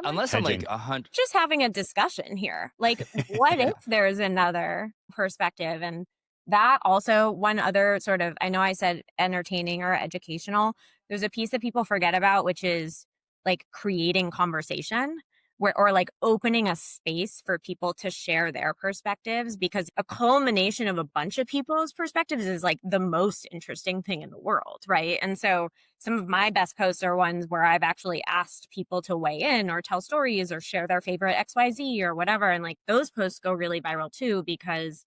unless I'm like 100. Just having a discussion here. Like, what if there's another perspective? And that also, one other sort of, I know I said entertaining or educational. There's a piece that people forget about, which is like creating conversation or like opening a space for people to share their perspectives, because a culmination of a bunch of people's perspectives is like the most interesting thing in the world. Right. And so some of my best posts are ones where I've actually asked people to weigh in or tell stories or share their favorite XYZ or whatever. And like those posts go really viral too, because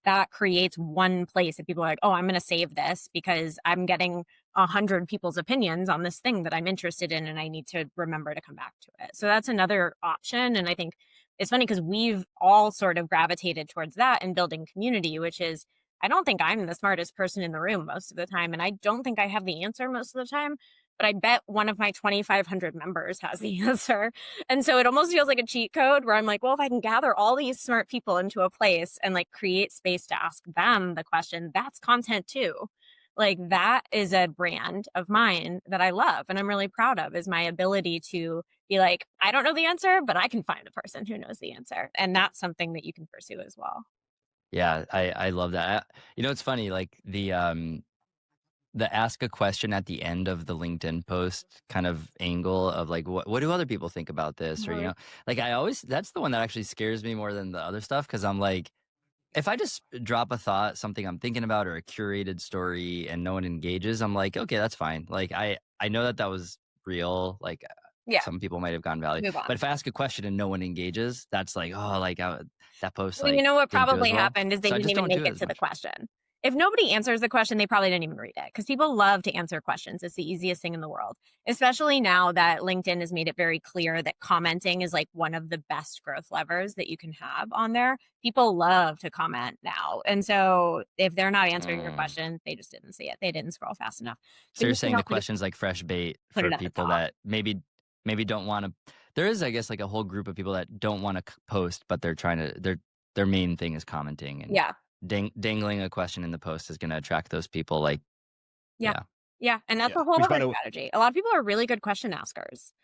that creates one place that people are like, oh, I'm going to save this because I'm getting 100 people's opinions on this thing that I'm interested in, and I need to remember to come back to it. So that's another option. And I think it's funny because we've all sort of gravitated towards that in building community, which is, I don't think I'm the smartest person in the room most of the time, and I don't think I have the answer most of the time, but I bet one of my 2,500 members has the answer. And so it almost feels like a cheat code where I'm like, well, if I can gather all these smart people into a place and like create space to ask them the question, that's content too. Like that is a brand of mine that I love and I'm really proud of, is my ability to be like, I don't know the answer, but I can find a person who knows the answer. And that's something that you can pursue as well. Yeah, I love that. You know, it's funny, like the ask a question at the end of the LinkedIn post kind of angle of like, what do other people think about this? Or, you know, like that's the one that actually scares me more than the other stuff. Cause I'm like, if I just drop a thought, something I'm thinking about or a curated story and no one engages, I'm like, okay, that's fine. Like, I know that was real. Like some people might have gone value, but if I ask a question and no one engages, that's like, oh, like that post, well, like, you know what didn't do probably as well. happened is they So didn't even make it to the question. If nobody answers the question, they probably didn't even read it, because people love to answer questions. It's the easiest thing in the world, especially now that LinkedIn has made it very clear that commenting is like one of the best growth levers that you can have on there. People love to comment now. And so if they're not answering your question, they just didn't see it. They didn't scroll fast enough. So you're saying the question's like fresh bait for people that maybe don't want to. There is, I guess, like a whole group of people that don't want to post, but they're trying to, their main thing is commenting, and dangling a question in the post is going to attract those people. Like, yeah. And that's a whole other strategy. A lot of people are really good question askers.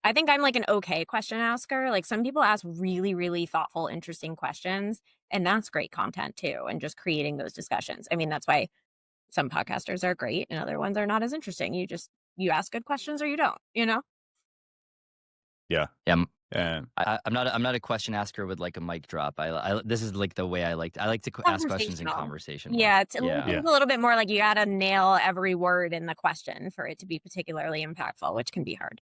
I think I'm like an okay question asker. Like some people ask really, really thoughtful, interesting questions, and that's great content too. And just creating those discussions. I mean, that's why some podcasters are great and other ones are not as interesting. You ask good questions or you don't, you know? Yeah. I'm not a question asker with like a mic drop. This is like the way I like to ask questions in conversation. Yeah, it's a little bit more like you got to nail every word in the question for it to be particularly impactful, which can be hard.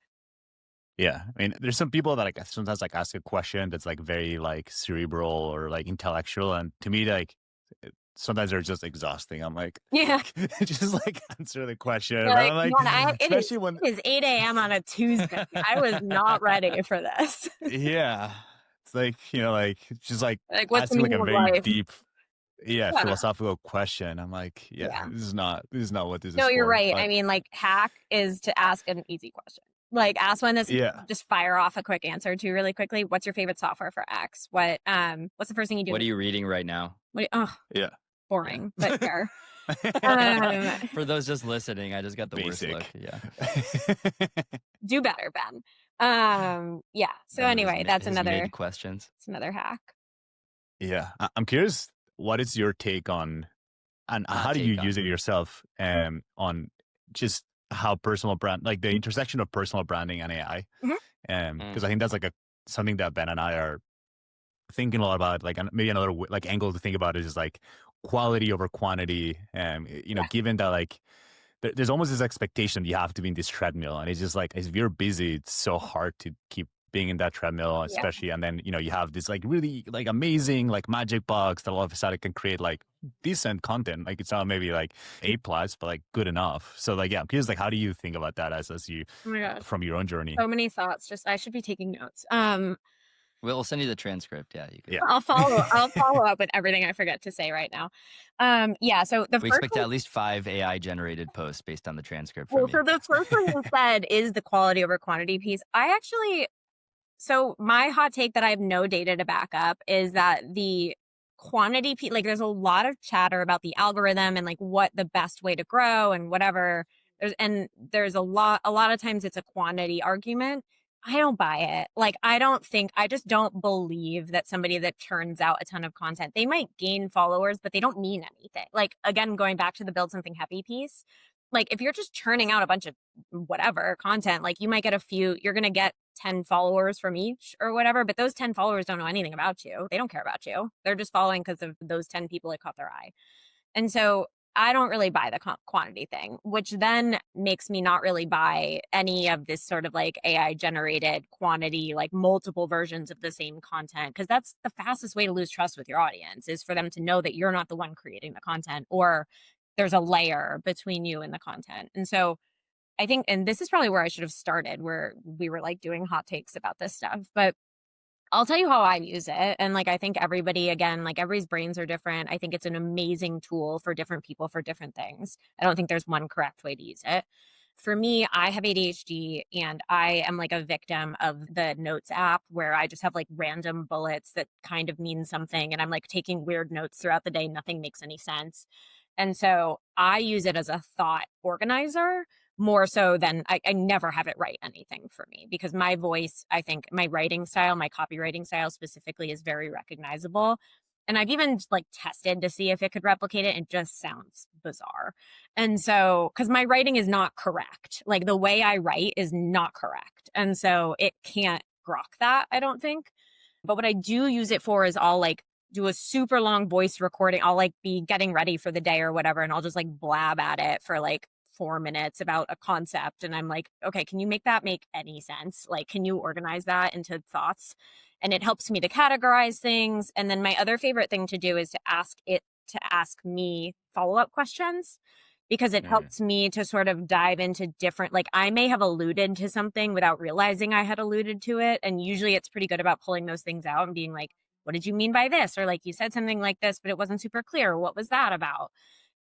Yeah, I mean, there's some people that like sometimes like ask a question that's like very like cerebral or like intellectual, and to me, like sometimes they're just exhausting. I'm like, just like answer the question. Like, I'm like, man, especially when it is 8 a.m. on a Tuesday. I was not ready for this. Yeah, it's like, you know, like just like what's asking like a very life? deep, philosophical question. I'm like, this is not what this is. No, you're for, right. but... I mean, like hack is to ask an easy question. Like ask one that's just fire off a quick answer to really quickly. What's your favorite software for X? What's the first thing you do? What are you reading right now? Boring, but fair. For those just listening, I just got the basic. Worst look. Do better, Ben. So anyway, that's another questions. It's another hack. Yeah, I'm curious. What is your take on, and how do you use it yourself? On just how personal brand, like the intersection of personal branding and AI, because I think that's like something that Ben and I are thinking a lot about. Like, maybe another like angle to think about it is like quality over quantity. You know, given that like there's almost this expectation that you have to be in this treadmill, and it's just like if you're busy, it's so hard to keep being in that treadmill, Yeah. especially, and then you have this like really like amazing like magic box that all of a sudden can create like decent content. Like it's not maybe like A+, but like good enough. So like yeah, I'm curious, like how do you think about that as you Oh my God. from your own journey? So many thoughts. Just I should be taking notes. We'll send you the transcript. Yeah, you could. Yeah. I'll follow up with everything I forget to say right now. Yeah, so the We first expect one, at least 5 AI generated posts based on the transcript well, from so you. the first one you said is the quality over quantity piece. So my hot take that I have no data to back up is that the quantity piece, like there's a lot of chatter about the algorithm and like what the best way to grow and whatever. There's a lot of times it's a quantity argument. I don't buy it. Like I just don't believe that somebody that churns out a ton of content, they might gain followers, but they don't mean anything. Like again, going back to the build something heavy piece, like if you're just churning out a bunch of whatever content, like you might get you're going to get 10 followers from each or whatever, but those 10 followers don't know anything about you. They don't care about you. They're just following because of those 10 people that caught their eye. And so I don't really buy the quantity thing, which then makes me not really buy any of this sort of like AI generated quantity, like multiple versions of the same content. Because that's the fastest way to lose trust with your audience, is for them to know that you're not the one creating the content, or there's a layer between you and the content. And so I think, and this is probably where I should have started, where we were like doing hot takes about this stuff, but I'll tell you how I use it. And like, I think everybody, again, like everybody's brains are different. I think it's an amazing tool for different people for different things. I don't think there's one correct way to use it. For me, I have ADHD and I am like a victim of the notes app where I just have like random bullets that kind of mean something. And I'm like taking weird notes throughout the day. Nothing makes any sense. And so I use it as a thought organizer more so than I never have it write anything for me, because my voice, I think my writing style, my copywriting style specifically, is very recognizable. And I've even like tested to see if it could replicate it. It just sounds bizarre. And so, because my writing is not correct, like the way I write is not correct. And so it can't grok that, I don't think. But what I do use it for is I'll like do a super long voice recording. I'll like be getting ready for the day or whatever, and I'll just like blab at it for like 4 minutes about a concept. And I'm like, okay, can you make that make any sense? Like, can you organize that into thoughts? And it helps me to categorize things. And then my other favorite thing to do is to ask it to ask me follow-up questions, because it helps me to sort of dive into different, like I may have alluded to something without realizing I had alluded to it. And usually it's pretty good about pulling those things out and being like, what did you mean by this? Or like, you said something like this, but it wasn't super clear. What was that about?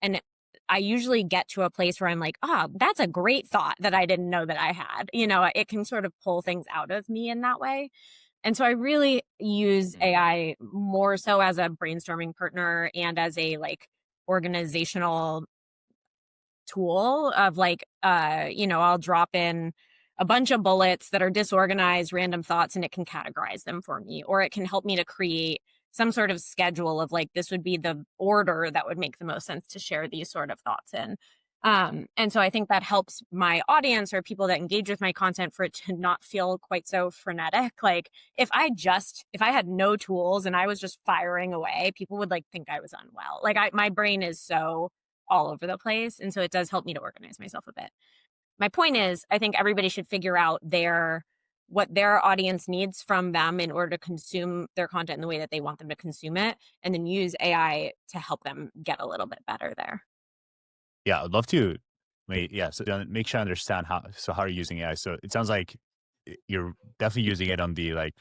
And I usually get to a place where I'm like, that's a great thought that I didn't know that I had. You know, it can sort of pull things out of me in that way. And so I really use AI more so as a brainstorming partner and as a like organizational tool of like, I'll drop in a bunch of bullets that are disorganized, random thoughts, and it can categorize them for me, or it can help me to create some sort of schedule of like, this would be the order that would make the most sense to share these sort of thoughts in. And so I think that helps my audience or people that engage with my content for it to not feel quite so frenetic. Like if I had no tools and I was just firing away, people would like think I was unwell. Like my brain is so all over the place. And so it does help me to organize myself a bit. My point is, I think everybody should figure out what their audience needs from them in order to consume their content in the way that they want them to consume it, and then use AI to help them get a little bit better there. Yeah, I'd love to. So then make sure I understand how are you using AI? So it sounds like you're definitely using it on the like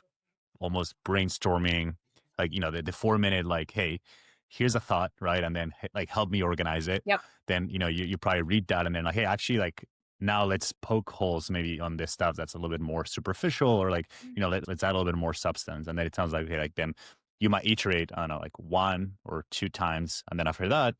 almost brainstorming, like the 4 minute like, hey, here's a thought, right? And then like help me organize it. Yep. Then you probably read that and then like, hey, actually like now let's poke holes maybe on this stuff that's a little bit more superficial, or like let's add a little bit more substance. And then it sounds like, okay, like then you might iterate, I don't know, like 1 or 2 times, and then after that,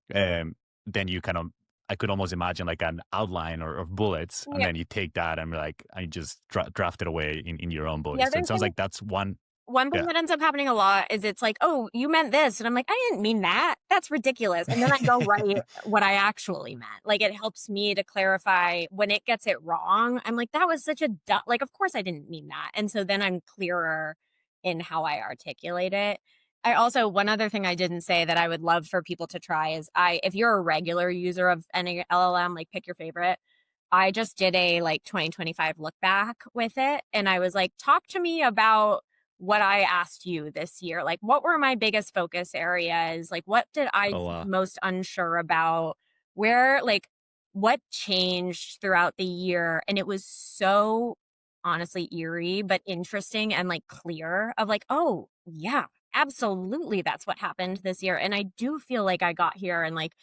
then you kind of, I could almost imagine like an outline or of bullets, and then you take that and like I just draft it away in your own voice. So it sounds like that's one thing that ends up happening a lot is it's like, oh, you meant this. And I'm like, I didn't mean that. That's ridiculous. And then I go write what I actually meant. Like it helps me to clarify when it gets it wrong. I'm like, that was such a like, of course I didn't mean that. And so then I'm clearer in how I articulate it. I also, one other thing I didn't say that I would love for people to try is if you're a regular user of any LLM, like pick your favorite, I just did a like 2025 look back with it. And I was like, talk to me about what I asked you this year. Like, what were my biggest focus areas? Like, what did I Oh wow. most unsure about? Where, like, what changed throughout the year? And it was so honestly eerie, but interesting and like clear of like, oh, yeah, absolutely. That's what happened this year. And I do feel like I got here and like,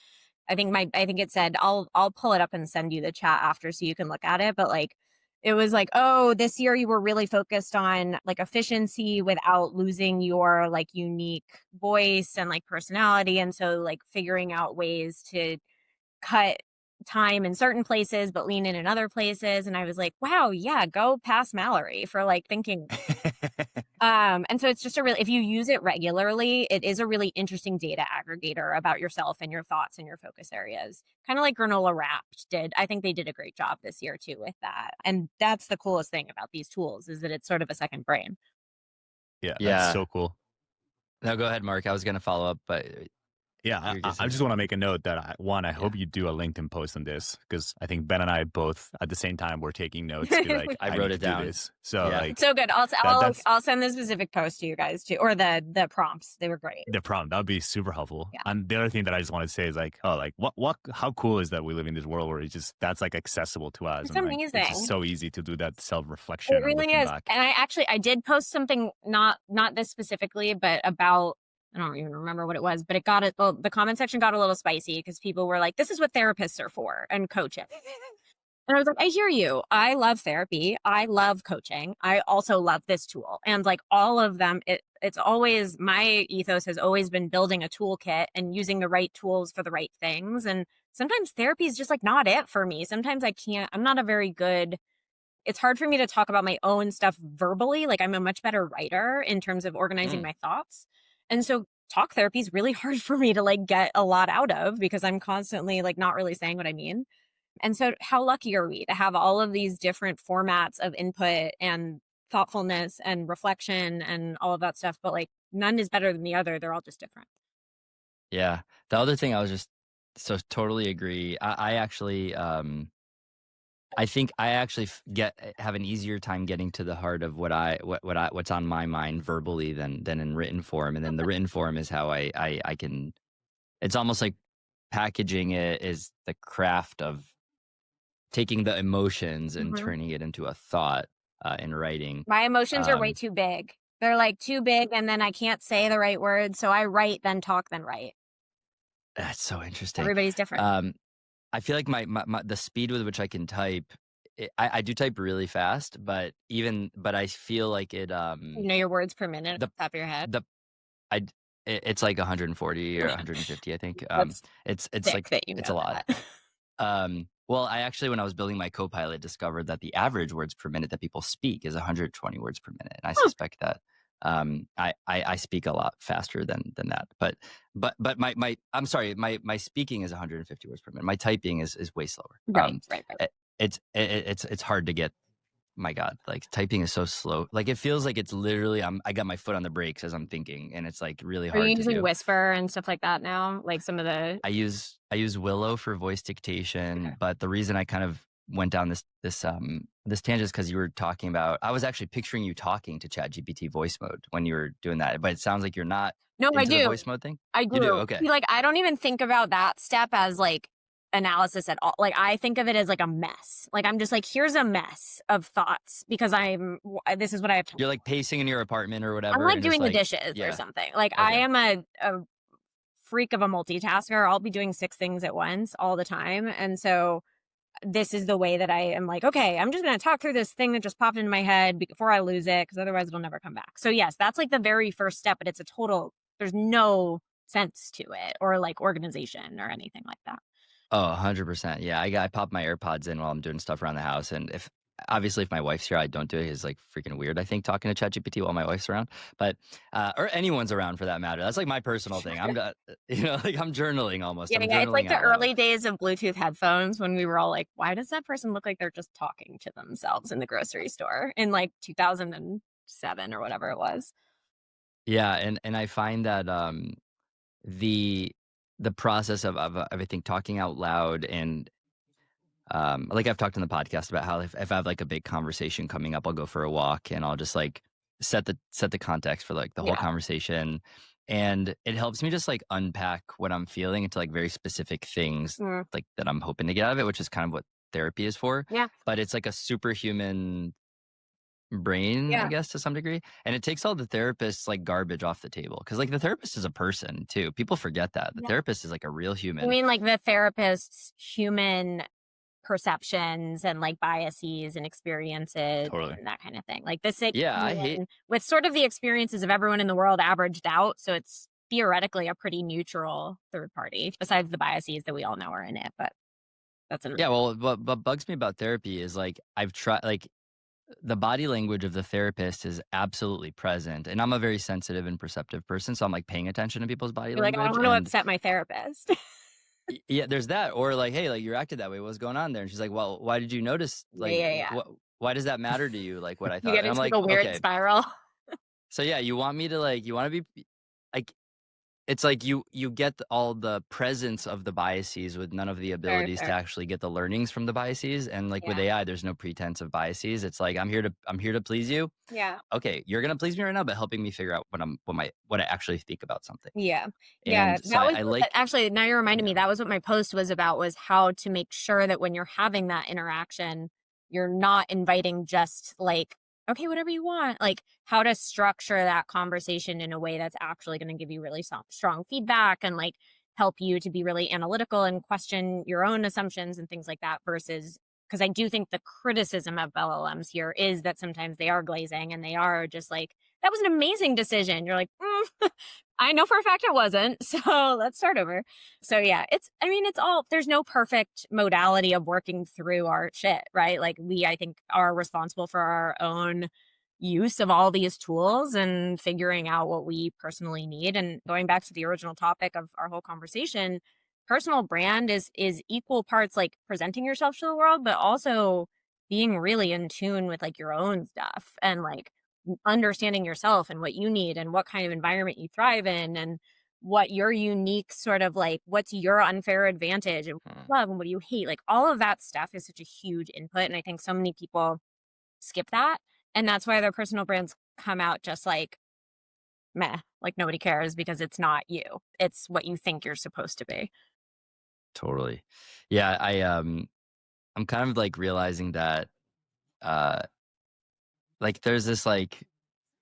I think it said I'll pull it up and send you the chat after so you can look at it. But like it was like, oh, this year you were really focused on like efficiency without losing your like unique voice and like personality. And so like figuring out ways to cut time in certain places but lean in other places. And I was like, wow, yeah, go past Mallory for like thinking. And so it's just a really, if you use it regularly, it is a really interesting data aggregator about yourself and your thoughts and your focus areas. Kind of like Granola Wrapped did. I think they did a great job this year too with that. And that's the coolest thing about these tools is that it's sort of a second brain. Yeah, that's Yeah. so cool. Now go ahead, Mark. I was going to follow up, but Yeah, you're I just want to make a note that I hope you do a LinkedIn post on this because I think Ben and I both at the same time were taking notes. Be like, I I wrote need it to do down. this. So Yeah. like, It's so good. that's I'll send the specific post to you guys too, or the prompts. They were great. the prompt. That would be super helpful. Yeah. And the other thing that I just want to say is like, oh, like how cool is that we live in this world where it's just that's like accessible to us. It's and like, amazing. It's just so easy to do that self reflection. It really is. Back. And I did post something not this specifically, but about, I don't even remember what it was, but the comment section got a little spicy because people were like, this is what therapists are for and coaches. And I was like, I hear you. I love therapy. I love coaching. I also love this tool. And like all of them, it's always, my ethos has always been building a toolkit and using the right tools for the right things. And sometimes therapy is just like not it for me. Sometimes I'm not a very good, it's hard for me to talk about my own stuff verbally. Like I'm a much better writer in terms of organizing my thoughts. And so talk therapy is really hard for me to like get a lot out of because I'm constantly like not really saying what I mean. And so how lucky are we to have all of these different formats of input and thoughtfulness and reflection and all of that stuff, but like none is better than the other. They're all just different. Yeah. The other thing I was just so totally agree. I actually I think I actually have an easier time getting to the heart of what's on my mind verbally than in written form. And then the written form is how I can, it's almost like packaging it is the craft of taking the emotions and turning it into a thought in writing. My emotions are way too big. They're like too big and then I can't say the right words. So I write, then talk, then write. That's so interesting. Everybody's different. I feel like my the speed with which I can type, I do type really fast, but I feel like it. You know your words per minute at the top of your head. It's like 140 or 150, I think. It's like it's a lot. Well, I actually, when I was building my Copilot, discovered that the average words per minute that people speak is 120 words per minute, and I suspect that I speak a lot faster than that. But I'm sorry, my speaking is 150 words per minute. My typing is way slower. Right. It's hard to get. My God, like typing is so slow. Like it feels like it's literally I got my foot on the brakes as I'm thinking, and it's like really hard. Are you to using do. Whisper and stuff like that now? Like some of the I use Willow for voice dictation, but the reason I kind of went down this tangent is because you were talking about. I was actually picturing you talking to ChatGPT voice mode when you were doing that, but it sounds like you're not. No, into I do. The voice mode thing. I do. You do. Okay. Like I don't even think about that step as like analysis at all. Like I think of it as like a mess. Like I'm just like, here's a mess of thoughts because this is what I have to. You're like pacing in your apartment or whatever. I'm like doing the dishes or something. Like okay. I am a freak of a multitasker. I'll be doing 6 things at once all the time. And so this is the way that I am like, okay, I'm just going to talk through this thing that just popped into my head before I lose it because otherwise it'll never come back. So yes, that's like the very first step, but it's a total, there's no sense to it or like organization or anything like that. Oh, 100%. Yeah, I pop my AirPods in while I'm doing stuff around the house. And if my wife's here, I don't do it. It's like freaking weird, I think, talking to ChatGPT while my wife's around. But, or anyone's around for that matter. That's like my personal thing. I'm, like I'm journaling almost. Yeah, journaling it's like the early days of Bluetooth headphones when we were all like, why does that person look like they're just talking to themselves in the grocery store in like 2007 or whatever it was? Yeah. And I find that the process of I think talking out loud and like I've talked in the podcast about how if I have like a big conversation coming up, I'll go for a walk and I'll just like set the context for like the whole Yeah. conversation. And it helps me just like unpack what I'm feeling into like very specific things Mm. like that I'm hoping to get out of it, which is kind of what therapy is for. Yeah. But it's like a superhuman brain, I Yeah. guess, to some degree. And it takes all the therapist's like garbage off the table. Cause like the therapist is a person too. People forget that. The Yeah. therapist is like a real I human. mean, like the therapist's human perceptions and like biases and experiences Totally. and that kind of thing. Like the sick Yeah, I hate human with sort of the experiences of everyone in the world averaged out. So it's theoretically a pretty neutral third party, besides the biases that we all know are in it. But that's another. yeah, well, what bugs me about therapy is like I've tried like the body language of the therapist is absolutely present. And I'm a very sensitive and perceptive person. So I'm like paying attention to people's body You're like, I don't language. want to And upset my therapist. yeah, there's that. Or like, hey, like you acted that way. What's going on there? And she's like, well, why did you notice? Yeah, Like, yeah, yeah. why does that matter to you? Like what I You thought. get And I'm into like, like a weird okay. spiral. So yeah, you want me to like, you want to be like, it's like you get all the presence of the biases with none of the abilities to Fair. actually get the learnings from the biases. And like with Yeah. AI, there's no pretense of biases. It's like I'm here to please you. Yeah. Okay, you're gonna please me right now, but helping me figure out what I actually think about something. Yeah. Yeah. And so That was I what like actually, now you reminded me, yeah. that was what my post was about, was how to make sure that when you're having that interaction, you're not inviting just like, okay, whatever you want, like how to structure that conversation in a way that's actually going to give you really strong feedback and like help you to be really analytical and question your own assumptions and things like that versus, because I do think the criticism of LLMs here is that sometimes they are glazing and they are just like, that was an amazing decision. You're like, I know for a fact it wasn't. So let's start over. So yeah, it's all, there's no perfect modality of working through our shit, right? Like we, I think, are responsible for our own use of all these tools and figuring out what we personally need. And going back to the original topic of our whole conversation, personal brand is equal parts like presenting yourself to the world, but also being really in tune with like your own stuff and like understanding yourself and what you need and what kind of environment you thrive in and what your unique sort of like, what's your unfair advantage and what you love and what do you hate. Like all of that stuff is such a huge input. And I think so many people skip that. And that's why their personal brands come out just like meh, like nobody cares because it's not you. It's what you think you're supposed to be. Totally. Yeah, I'm kind of like realizing that uh like there's this like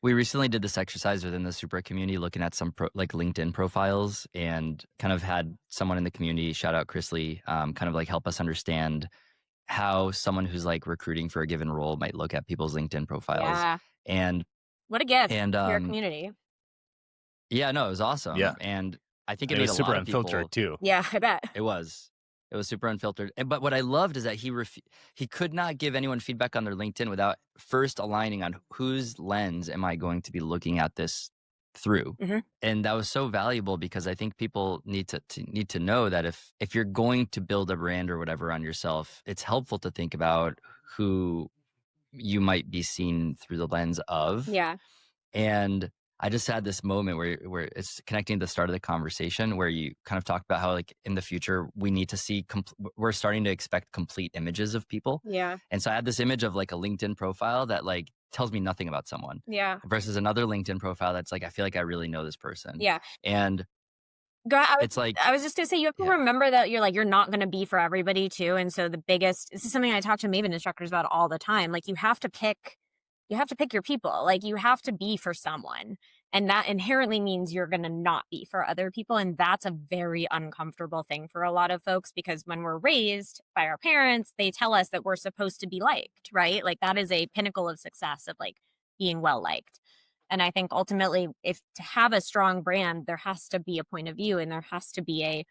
we recently did this exercise within the Supra community looking at some like LinkedIn profiles and kind of had someone in the community, shout out Chris Lee, kind of like help us understand how someone who's like recruiting for a given role might look at people's LinkedIn profiles. Yeah. And What a gift and to your community. yeah, no, it was awesome. Yeah. And I think it And it made was a super lot of people unfiltered too. Yeah, I bet. It was super unfiltered. But what I loved is that he could not give anyone feedback on their LinkedIn without first aligning on whose lens am I going to be looking at this through. Mhm. And that was so valuable because I think people need to know that if you're going to build a brand or whatever on yourself, it's helpful to think about who you might be seen through the lens of. Yeah. And I just had this moment where it's connecting to the start of the conversation where you kind of talked about how like in the future we need to see we're starting to expect complete images of people. Yeah. And so I had this image of like a LinkedIn profile that like tells me nothing about someone Yeah. versus another LinkedIn profile that's like I feel like I really know this person. Yeah. And it's like I was just gonna say, you have to remember that you're not gonna be for everybody too. And so this is something I talk to Maven instructors about all the time. Like you have to pick your people. Like you have to be for someone. And that inherently means you're gonna not be for other people. And that's a very uncomfortable thing for a lot of folks because when we're raised by our parents, they tell us that we're supposed to be liked, right? Like that is a pinnacle of success of like being well liked. And I think ultimately, if to have a strong brand, there has to be a point of view and there has to be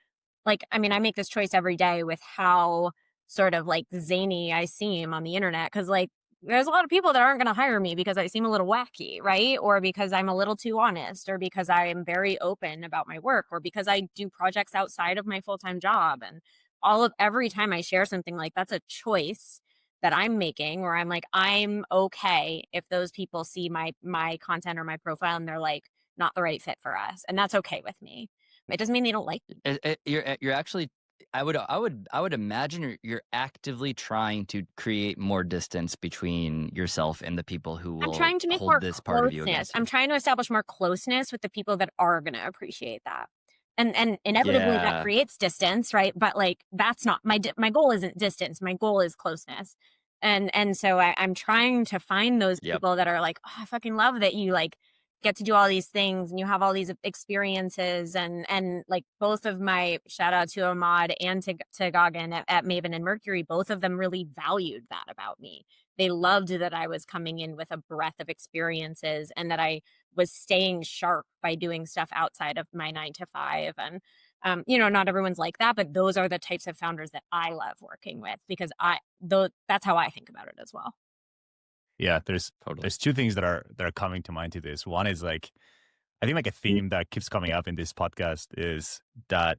I make this choice every day with how sort of like zany I seem on the internet. Cause like there's a lot of people that aren't going to hire me because I seem a little wacky, right? Or because I'm a little too honest, or because I am very open about my work, or because I do projects outside of my full-time job. And every time I share something like that's a choice that I'm making where I'm like, I'm okay if those people see my content or my profile and they're like, not the right fit for us. And that's okay with me. It doesn't mean they don't like me. you're actually I would imagine you're actively trying to create more distance between yourself and the people who will I'm trying to make hold more this part of you closeness. against you. I'm trying to establish more closeness with the people that are going to appreciate that. And inevitably that Yeah. creates distance, right? But like, that's not my goal isn't distance. My goal is closeness. And so I'm trying to find those Yep. people that are like, oh, I fucking love that you like get to do all these things and you have all these experiences. And like both of my shout out to Ahmad and to Gagan at Maven and Mercury, both of them really valued that about me. They loved that I was coming in with a breadth of experiences and that I was staying sharp by doing stuff outside of my 9 to 5. And not everyone's like that, but those are the types of founders that I love working with because that's how I think about it as well. Yeah, there's Totally. two things that are coming to mind to this. One is like, I think like a theme that keeps coming up in this podcast is that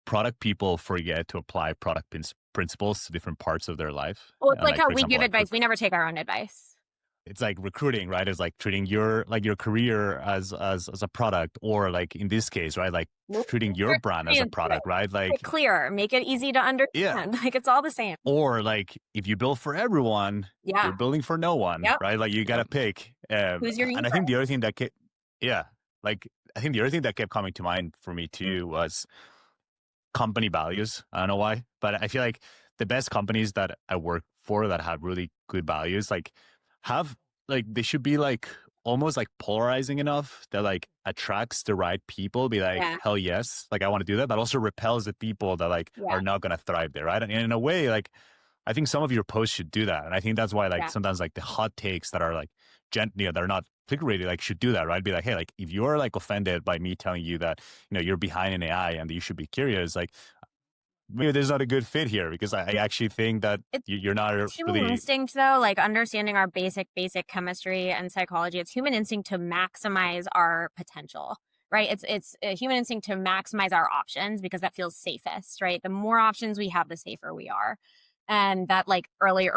product people forget to apply product principles to different parts of their life. Well, it's And like how for we example, give advice. We never take our own advice. it's like recruiting, right? It's like treating your career as a product, or like in this case, right? Like treating your brand as a product, right? Make Like it clear, make it easy to understand. Like it's all the same. Or like if you build for everyone, Yeah. you're building for no one, Yep. right? Like you gotta pick. Who's your And I think the other thing that I think the other thing that kept coming to mind for me too was company values. I don't know why, but I feel like the best companies that I work for that have really good values, like they should be like almost like polarizing enough that like attracts the right people, be like, hell yes, like I want to do that, but also repels the people that like are not going to thrive there, right? And in a way, like I think some of your posts should do that. And I think that's why like sometimes like the hot takes that are like that are not click-rated, like should do that, right? Be like, hey, like if you're like offended by me telling you that, you're behind in AI and that you should be curious, like maybe there's not a good fit here because I actually think that you're not it's human instinct though, like understanding our basic chemistry and psychology. It's human instinct to maximize our potential, right? It's a human instinct to maximize our options because that feels safest, right? The more options we have, the safer we are. And that like early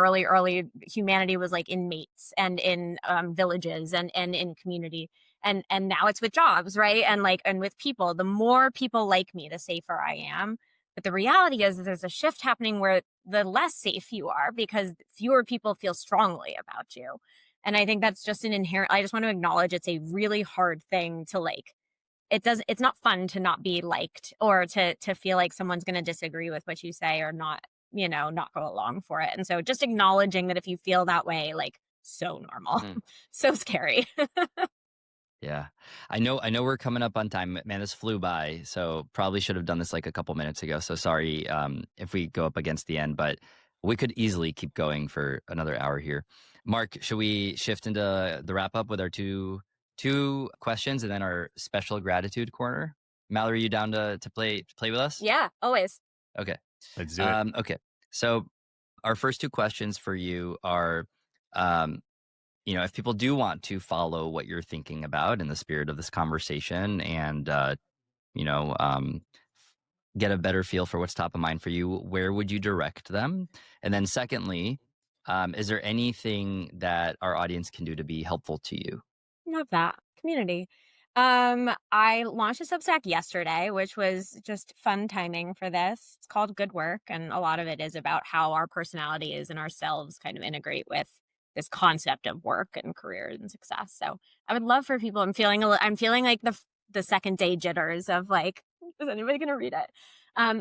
humanity was like in mates and in villages and in community. And now it's with jobs, right? And with people, the more people like me, the safer I am. But the reality is that there's a shift happening where the less safe you are because fewer people feel strongly about you. And I think that's just an inherent, I just want to acknowledge it's a really hard thing to like. It's not fun to not be liked or to feel like someone's going to disagree with what you say or not go along for it. And so just acknowledging that if you feel that way, like so normal, so scary. Yeah. I know we're coming up on time. Man, this flew by. So probably should have done this like a couple minutes ago. So sorry if we go up against the end, but we could easily keep going for another hour here. Marc, should we shift into the wrap up with our two questions and then our special gratitude corner? Mallory, you down to play with us? Yeah, always. Okay. Let's do it. Okay. So our first two questions for you are, if people do want to follow what you're thinking about in the spirit of this conversation and, get a better feel for what's top of mind for you, where would you direct them? And then secondly, is there anything that our audience can do to be helpful to you? Love that. Community. I launched a Substack yesterday, which was just fun timing for this. It's called Good Work, and a lot of it is about how our personalities and ourselves kind of integrate with this concept of work and career and success. So I would love for people. I'm feeling like the second day jitters of like, is anybody going to read it?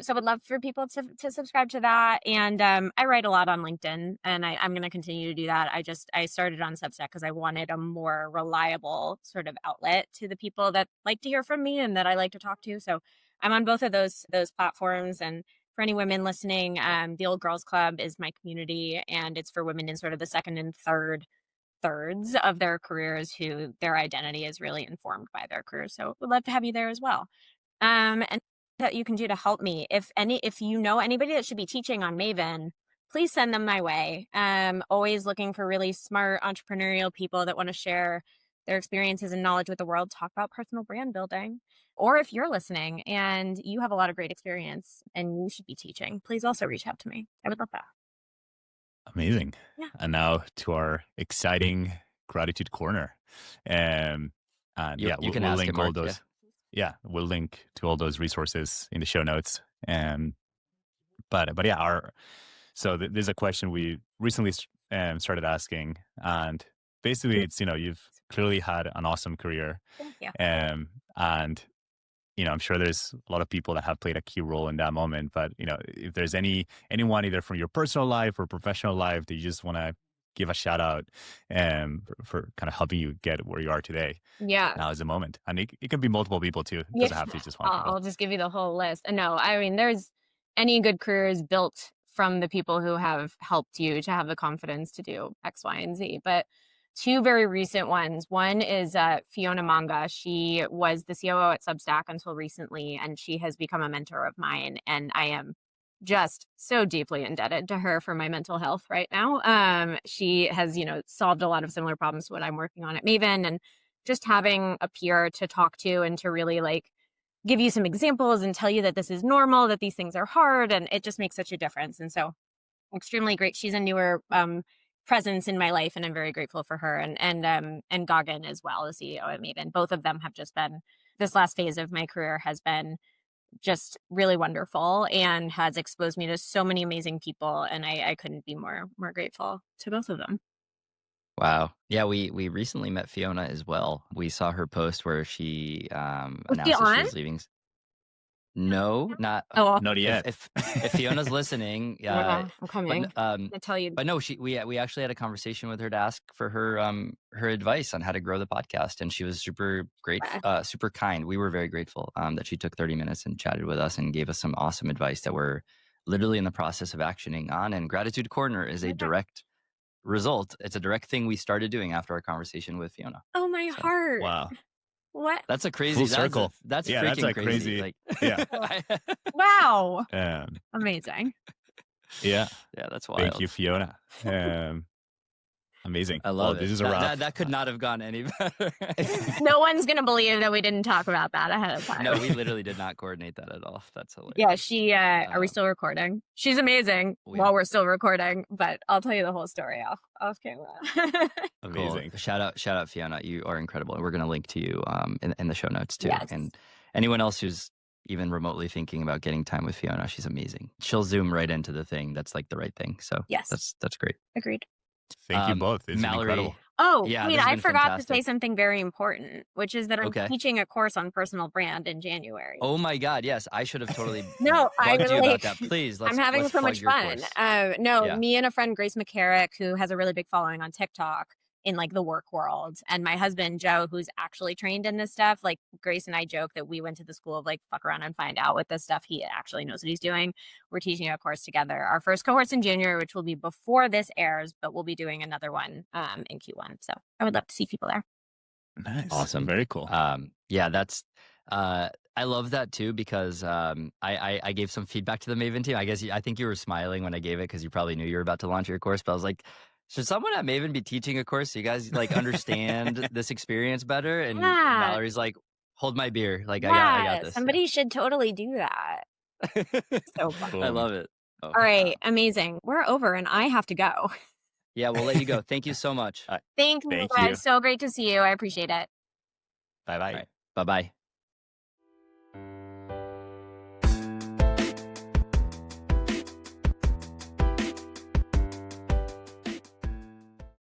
So I would love for people to subscribe to that. And I write a lot on LinkedIn, and I'm going to continue to do that. I started on Substack because I wanted a more reliable sort of outlet to the people that like to hear from me and that I like to talk to. So I'm on both of those platforms. And for any women listening, the Old Girls Club is my community, and it's for women in sort of the second and thirds of their careers who their identity is really informed by their careers. So we'd love to have you there as well. And that you can do to help me. If you know anybody that should be teaching on Maven, please send them my way. Always looking for really smart entrepreneurial people that want to share their experiences and knowledge with the world, talk about personal brand building. Or if you're listening and you have a lot of great experience and you should be teaching, please also reach out to me. I would love that. Amazing. Yeah. And now to our exciting gratitude corner. And you can we'll ask link it, Marc, all those. Yeah, we'll link to all those resources in the show notes. And but yeah, there's a question we recently started asking, and basically it's, you've clearly had an awesome career, Thank you. and I'm sure there's a lot of people that have played a key role in that moment. But if there's anyone either from your personal life or professional life that you just want to give a shout out for kind of helping you get where you are today, Yeah. now is the moment. And it can be multiple people too. It Yeah. doesn't have to be just one people. I'll just give you the whole list. No, I mean, there's any good career is built from the people who have helped you to have the confidence to do X, Y, and Z. But two very recent ones. One is Fiona Manga. She was the COO at Substack until recently, and she has become a mentor of mine. And I am just so deeply indebted to her for my mental health right now. She has, solved a lot of similar problems to what I'm working on at Maven, and just having a peer to talk to and to really like give you some examples and tell you that this is normal, that these things are hard, and it just makes such a difference. And so extremely great. She's a newer presence in my life, and I'm very grateful for her, and Gagan as well, the CEO at Maven. Both of them have just been, this last phase of my career has been just really wonderful and has exposed me to so many amazing people, and I couldn't be more grateful to both of them. Wow. Yeah, we recently met Fiona as well. We saw her post where she announced that she was leaving. No, not not yet. If Fiona's listening, I'm coming. I tell you. But no, we actually had a conversation with her to ask for her advice on how to grow the podcast, and she was super great, super kind. We were very grateful that she took 30 minutes and chatted with us and gave us some awesome advice that we're literally in the process of actioning on. And Gratitude Corner is a direct result. It's a direct thing we started doing after our conversation with Fiona. Oh, my heart. Wow. What? That's a crazy full circle. That's yeah, freaking that's like crazy. Like, yeah. Wow. Amazing. Yeah. Yeah, that's wild. Thank you, Fiona. Amazing. I love it. This is a wrap. That could not have gone any better. No one's going to believe that we didn't talk about that ahead of time. No, we literally did not coordinate that at all. That's hilarious. Yeah, she, are we still recording? She's amazing while we're still recording, but I'll tell you the whole story off camera. Amazing. Cool. Shout out, Fiona. You are incredible. And we're going to link to you in the show notes too. Yes. And anyone else who's even remotely thinking about getting time with Fiona, she's amazing. She'll zoom right into the thing that's like the right thing. So yes, that's great. Agreed. Thank you both. It's Mallory, incredible. Oh, yeah, wait, I forgot to say something very important, which is that I'm teaching a course on personal brand in January. Oh my God, yes. I should have totally no, I bugged you really, about that. Please, I'm having so much fun. Me and a friend, Grace McCarrick, who has a really big following on TikTok in like the work world, and my husband, Joe, who's actually trained in this stuff. Like Grace and I joke that we went to the school of like fuck around and find out with this stuff. He actually knows what he's doing. We're teaching a course together. Our first cohort's in January, which will be before this airs, but we'll be doing another one in Q1. So I would love to see people there. Nice. Awesome. Very cool. Yeah, that's I love that too, because I gave some feedback to the Maven team. I think you were smiling when I gave it because you probably knew you were about to launch your course, but I was like, should someone at Maven be teaching a course so you guys like understand this experience better? And Mallory's like, hold my beer. Like, I got this. Somebody should totally do that. So fun. I love it. All right. Amazing. We're over and I have to go. Yeah, we'll let you go. Thank you so much. Thank you, guys. So great to see you. I appreciate it. Bye-bye. Bye-bye.